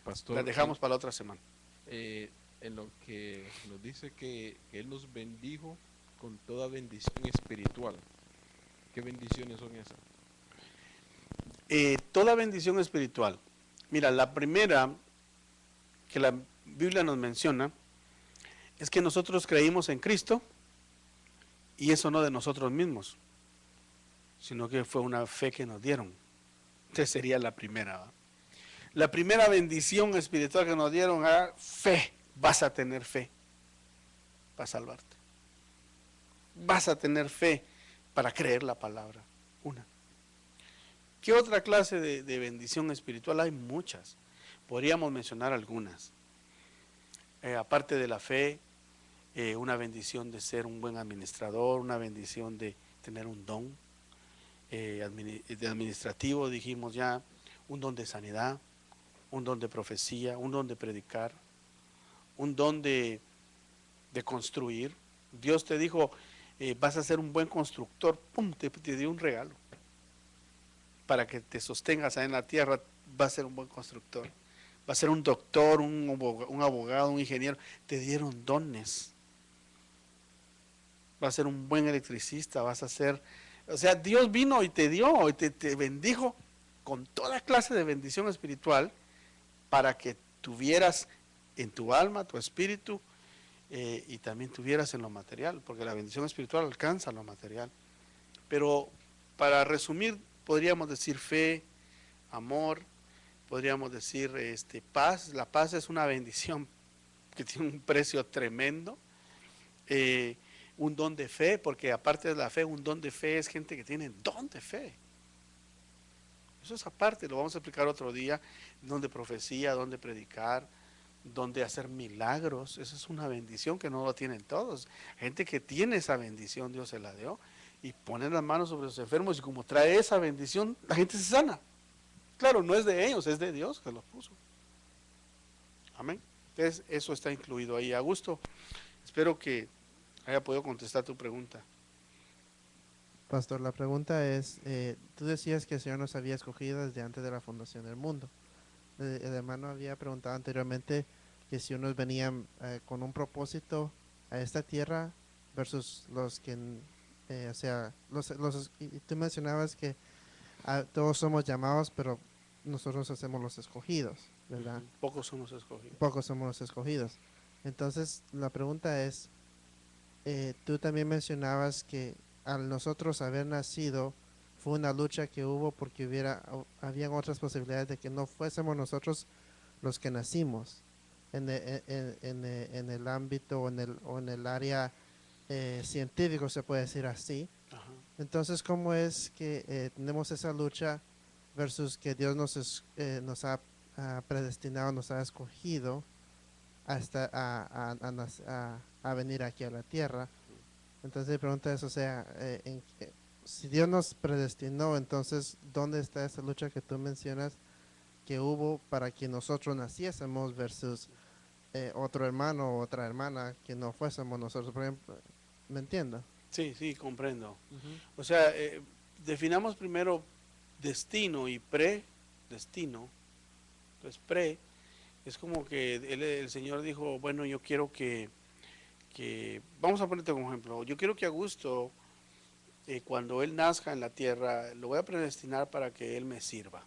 Pastor, Las dejamos para la otra semana. en lo que nos dice que Él nos bendijo con toda bendición espiritual. ¿Qué bendiciones son esas? Toda bendición espiritual. Mira, la primera que la Biblia nos menciona es que nosotros creímos en Cristo, y eso no de nosotros mismos, sino que fue una fe que nos dieron. Esa sería la primera, ¿va? La primera bendición espiritual que nos dieron era fe. Vas a tener fe para salvarte. Vas a tener fe para creer la palabra. Una. ¿Qué otra clase de bendición espiritual? Hay muchas. Podríamos mencionar algunas. Aparte de la fe, una bendición de ser un buen administrador, una bendición de tener un don de administrativo, dijimos ya, un don de sanidad, un don de profecía, un don de predicar, un don de construir. Dios te dijo, vas a ser un buen constructor, ¡pum!, te dio un regalo. Para que te sostengas ahí en la tierra, vas a ser un buen constructor. Va a ser un doctor, un abogado, un ingeniero. Te dieron dones. Vas a ser un buen electricista, vas a ser... O sea, Dios vino y te dio, y te bendijo con toda clase de bendición espiritual, para que tuvieras en tu alma, tu espíritu, y también tuvieras en lo material, porque la bendición espiritual alcanza lo material. Pero para resumir, podríamos decir fe, amor, podríamos decir paz. La paz es una bendición que tiene un precio tremendo. Un don de fe, porque aparte de la fe, un don de fe es gente que tiene don de fe. Eso es aparte, lo vamos a explicar otro día. Don de profecía, don de predicar, don de hacer milagros. Esa es una bendición que no lo tienen todos. Gente que tiene esa bendición, Dios se la dio, y pone las manos sobre los enfermos, y como trae esa bendición, la gente se sana. Claro, no es de ellos, es de Dios que los puso. Amén. Entonces, eso está incluido ahí. Augusto, espero que haya podido contestar tu pregunta. Pastor, la pregunta es, tú decías que el Señor nos había escogido desde antes de la fundación del mundo. El hermano había preguntado anteriormente que si unos venían con un propósito a esta tierra versus los que, o sea, y tú mencionabas que todos somos llamados, pero nosotros hacemos los escogidos, ¿verdad? Pocos somos escogidos. Pocos somos los escogidos. Entonces, la pregunta es, tú también mencionabas que al nosotros haber nacido fue una lucha que hubo porque habían otras posibilidades de que no fuésemos nosotros los que nacimos en el ámbito o en el área científico, se puede decir así. Ajá. Entonces, ¿cómo es que tenemos esa lucha versus que Dios nos ha predestinado, nos ha escogido hasta a venir aquí a la tierra? Entonces mi pregunta es, o sea, si Dios nos predestinó, entonces, ¿dónde está esa lucha que tú mencionas que hubo para que nosotros naciésemos versus otro hermano o otra hermana que no fuésemos nosotros? Por ejemplo, ¿me entiendo? Sí, comprendo. O sea, definamos primero destino y predestino. Entonces, es como que el Señor dijo, bueno, yo quiero que vamos a ponerte como ejemplo, yo quiero que Augusto, cuando él nazca en la tierra, lo voy a predestinar para que él me sirva.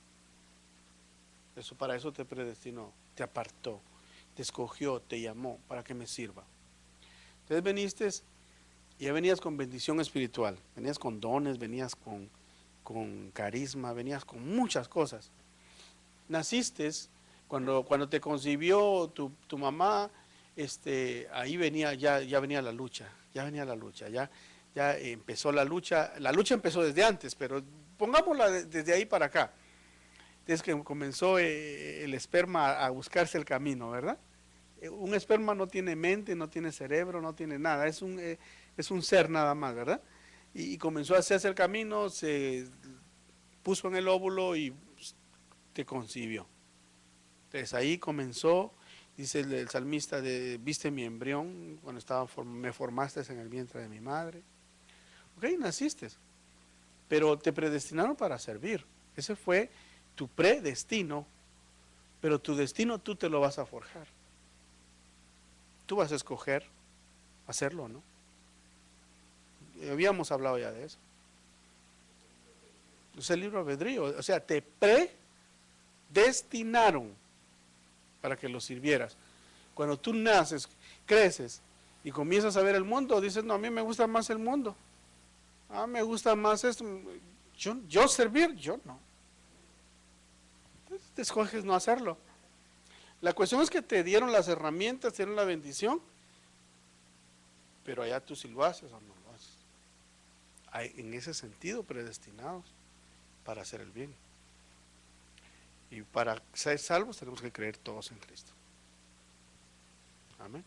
Para eso te predestinó, te apartó, te escogió, te llamó, para que me sirva. Entonces veniste y ya venías con bendición espiritual, venías con dones, venías con carisma, venías con muchas cosas. Naciste, cuando te concibió tu mamá, ahí venía, ya venía la lucha, ya empezó la lucha empezó desde antes, pero pongámosla desde ahí para acá. Desde que comenzó el esperma a buscarse el camino, ¿verdad? Un esperma no tiene mente, no tiene cerebro, no tiene nada, es un ser nada más, ¿verdad? Y comenzó a hacerse el camino, se puso en el óvulo y te concibió. Entonces ahí comenzó, dice el salmista, viste mi embrión cuando me formaste en el vientre de mi madre. Ok, naciste, pero te predestinaron para servir. Ese fue tu predestino, pero tu destino tú te lo vas a forjar. Tú vas a escoger hacerlo, ¿no? Habíamos hablado ya de eso. Es el libro albedrío, o sea, te predestinaron para que lo sirvieras. Cuando tú naces, creces y comienzas a ver el mundo, dices, no, a mí me gusta más el mundo. Me gusta más esto. Yo servir, yo no. Entonces te escoges no hacerlo. La cuestión es que te dieron las herramientas, te dieron la bendición, pero allá tú sí lo haces o no lo haces. Hay, en ese sentido, predestinados para hacer el bien. Y para ser salvos tenemos que creer todos en Cristo. Amén.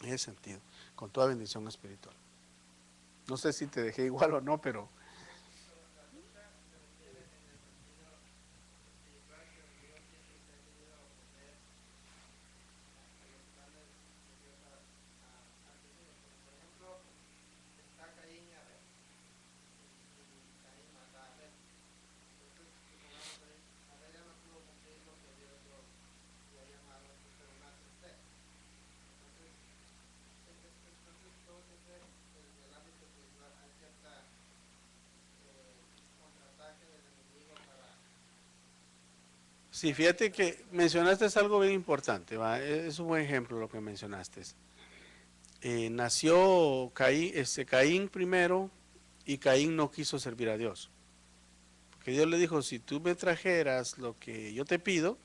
En ese sentido, con toda bendición espiritual. No sé si te dejé igual o no, pero sí, fíjate que mencionaste algo bien importante, ¿va? Es un buen ejemplo lo que mencionaste. Nació Caín primero y Caín no quiso servir a Dios. Porque Dios le dijo, si tú me trajeras lo que yo te pido,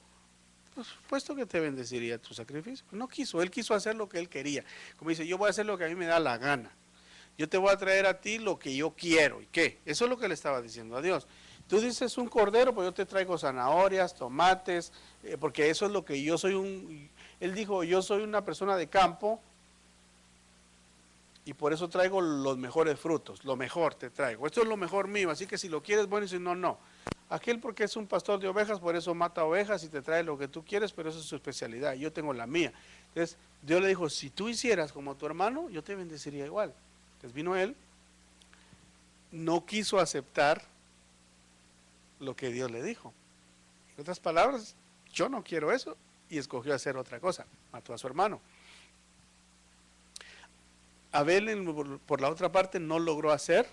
pues puesto que te bendeciría tu sacrificio. Pero no quiso, él quiso hacer lo que él quería. Como dice, yo voy a hacer lo que a mí me da la gana. Yo te voy a traer a ti lo que yo quiero. ¿Y qué? Eso es lo que le estaba diciendo a Dios. Tú dices un cordero, pues yo te traigo zanahorias, tomates, porque eso es lo que yo soy Él dijo, yo soy una persona de campo y por eso traigo los mejores frutos, lo mejor te traigo. Esto es lo mejor mío, así que si lo quieres, bueno, y si no, no. Aquel porque es un pastor de ovejas, por eso mata ovejas y te trae lo que tú quieres, pero eso es su especialidad, yo tengo la mía. Entonces, Dios le dijo, si tú hicieras como tu hermano, yo te bendeciría igual. Entonces vino él, no quiso aceptar lo que Dios le dijo. En otras palabras, yo no quiero eso, y escogió hacer otra cosa, mató a su hermano. Abel, por la otra parte, no logró hacer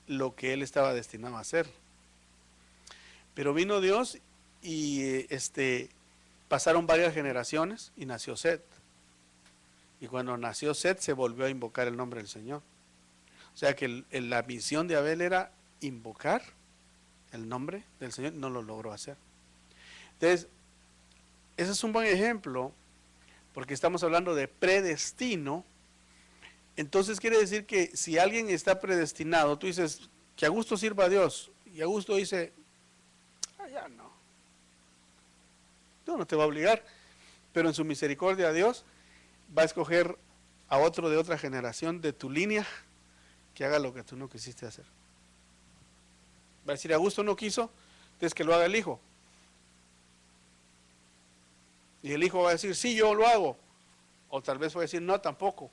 lo que él estaba destinado a hacer. Pero vino Dios y pasaron varias generaciones y nació Set. Y cuando nació Set se volvió a invocar el nombre del Señor. O sea que la misión de Abel era invocar el nombre del Señor, no lo logró hacer. Entonces, ese es un buen ejemplo, porque estamos hablando de predestino. Entonces quiere decir que si alguien está predestinado, tú dices que Augusto sirva a Dios, y Augusto dice, ya no. No te va a obligar, pero en su misericordia Dios va a escoger a otro de otra generación de tu línea que haga lo que tú no quisiste hacer. Va a decir, Augusto no quiso, entonces que lo haga el hijo. Y el hijo va a decir, sí, yo lo hago. O tal vez va a decir, no, tampoco.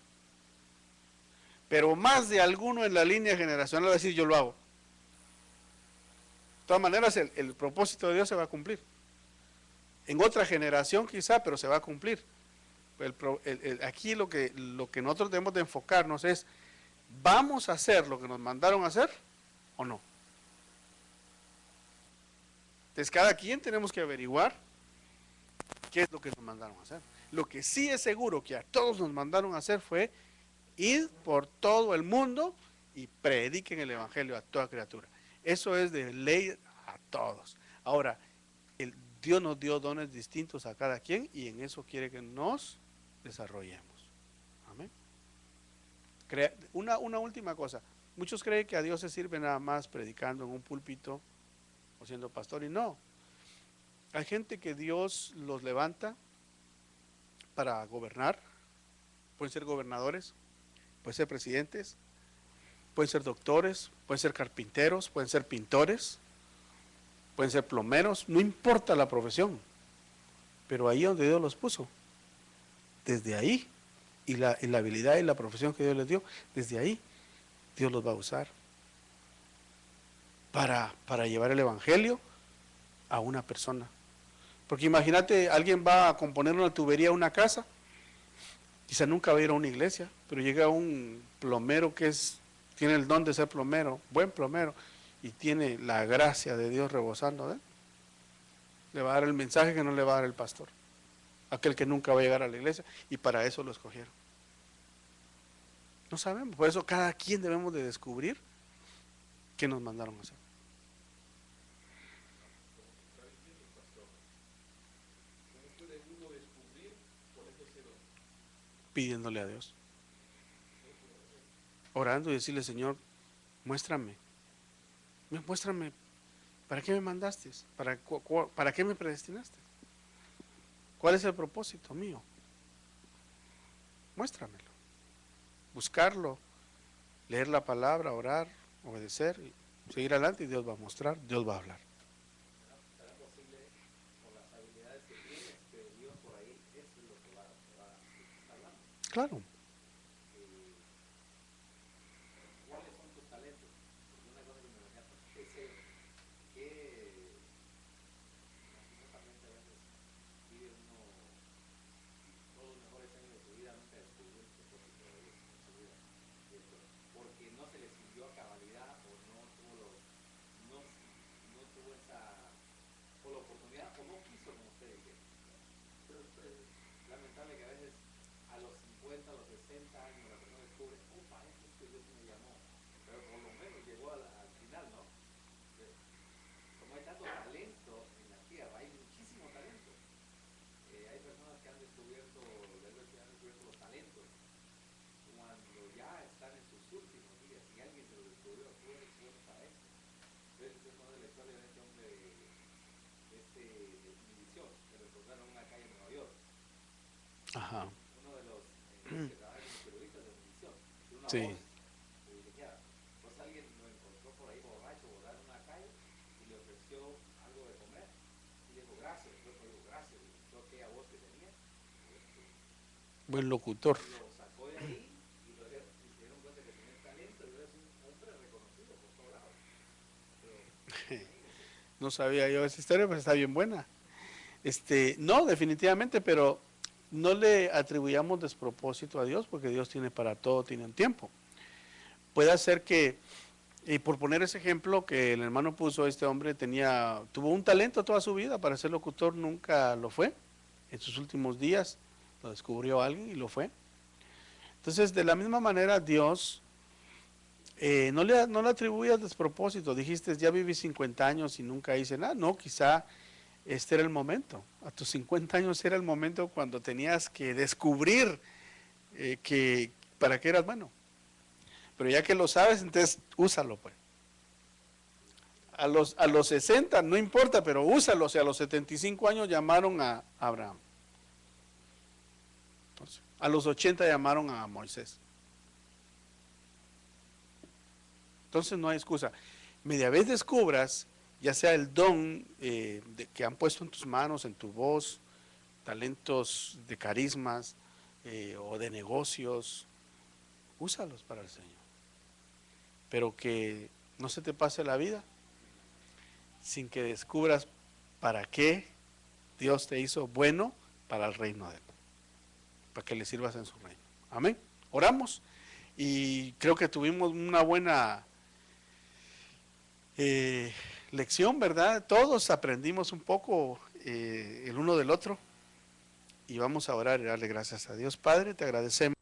pero más de alguno en la línea generacional va a decir yo lo hago. De todas maneras, el propósito de Dios se va a cumplir. En otra generación quizá, pero se va a cumplir. Aquí lo que nosotros debemos de enfocarnos es, ¿vamos a hacer lo que nos mandaron a hacer o no? Entonces cada quien tenemos que averiguar qué es lo que nos mandaron a hacer. Lo que sí es seguro que a todos nos mandaron a hacer fue ir por todo el mundo y prediquen el evangelio a toda criatura. Eso es de ley a todos. Ahora, Dios nos dio dones distintos a cada quien y en eso quiere que nos desarrollemos. Amén. Una última cosa. Muchos creen que a Dios se sirve nada más predicando en un púlpito o siendo pastor, y no. Hay gente que Dios los levanta para gobernar. Pueden ser gobernadores, pueden ser presidentes, pueden ser doctores, pueden ser carpinteros, pueden ser pintores, pueden ser plomeros, no importa la profesión, pero ahí donde Dios los puso, desde ahí, y la habilidad y la profesión que Dios les dio, desde ahí Dios los va a usar para llevar el evangelio a una persona. Porque imagínate, alguien va a componer una tubería a una casa, quizá nunca va a ir a una iglesia, pero llega un plomero que tiene el don de ser plomero, buen plomero, y tiene la gracia de Dios rebosando de él. Le va a dar el mensaje que no le va a dar el pastor, aquel que nunca va a llegar a la iglesia, y para eso lo escogieron. No sabemos, por eso cada quien debemos de descubrir qué nos mandaron a hacer. Pidiéndole a Dios, orando y decirle, Señor, muéstrame, ¿para qué me mandaste? ¿Para qué me predestinaste? ¿Cuál es el propósito mío? Muéstramelo. Buscarlo, leer la palabra, orar, obedecer, seguir adelante, y Dios va a mostrar, Dios va a hablar. ¿Será posible con las habilidades que tienes que Dios por ahí, eso es lo que va a estar hablando? Claro. ¿Cuáles son tus talentos? Porque una cosa que me decía, que lastimosamente a veces vive uno todos los mejores años de su vida, nunca descubrió el propósito de Dios en su vida. Porque no se le sirvió a cabalidad o no tuvo esa o la oportunidad o no quiso, como usted dice. Pero es lamentable que a veces a los 50, a los 60 años la persona descubre, opa, esto es que Dios me llamó. Pero por lo menos llegó al final, ¿no? Como hay tanto talento en la tierra, hay muchísimo talento. Hay personas que han descubierto los talentos cuando ya están en sus últimos días y alguien se lo descubrió, tú eres bueno para eso. Entonces, es una de la historia de este hombre, de Univision, que lo encontraron en una calle en Nueva York. Ajá. Uno de los que trabaja como periodistas de Univision, de una Sí. voz privilegiada. Pues alguien lo encontró por ahí borracho, borrado en una calle y le ofreció algo de comer. Y le dijo, gracias. Después le dijo, gracias. Y escuchó aquella voz que tenía. Buen locutor. Lo sacó de ahí y se dieron cuenta que tenía talento y ahora es un hombre reconocido por todos lados. No sabía yo esa historia, pero está bien buena. No, definitivamente, pero no le atribuyamos despropósito a Dios, porque Dios tiene para todo, tiene un tiempo. Puede ser que, por poner ese ejemplo que el hermano puso, este hombre tuvo un talento toda su vida para ser locutor, nunca lo fue. En sus últimos días lo descubrió alguien y lo fue. Entonces, de la misma manera, Dios no le atribuyas despropósito. Dijiste, ya viví 50 años y nunca hice nada. No, quizá este era el momento. A tus 50 años era el momento cuando tenías que descubrir para qué eras bueno. Pero ya que lo sabes, entonces úsalo, pues. A los 60, no importa, pero úsalo. O sea, a los 75 años llamaron a Abraham. Entonces, a los 80 llamaron a Moisés. Entonces no hay excusa. Media vez descubras, ya sea el don que han puesto en tus manos, en tu voz, talentos de carismas o de negocios, úsalos para el Señor. Pero que no se te pase la vida sin que descubras para qué Dios te hizo bueno para el reino de Él, para que le sirvas en su reino. Amén. Oramos y creo que tuvimos una buena lección, ¿verdad? Todos aprendimos un poco el uno del otro y vamos a orar y darle gracias a Dios. Padre, te agradecemos.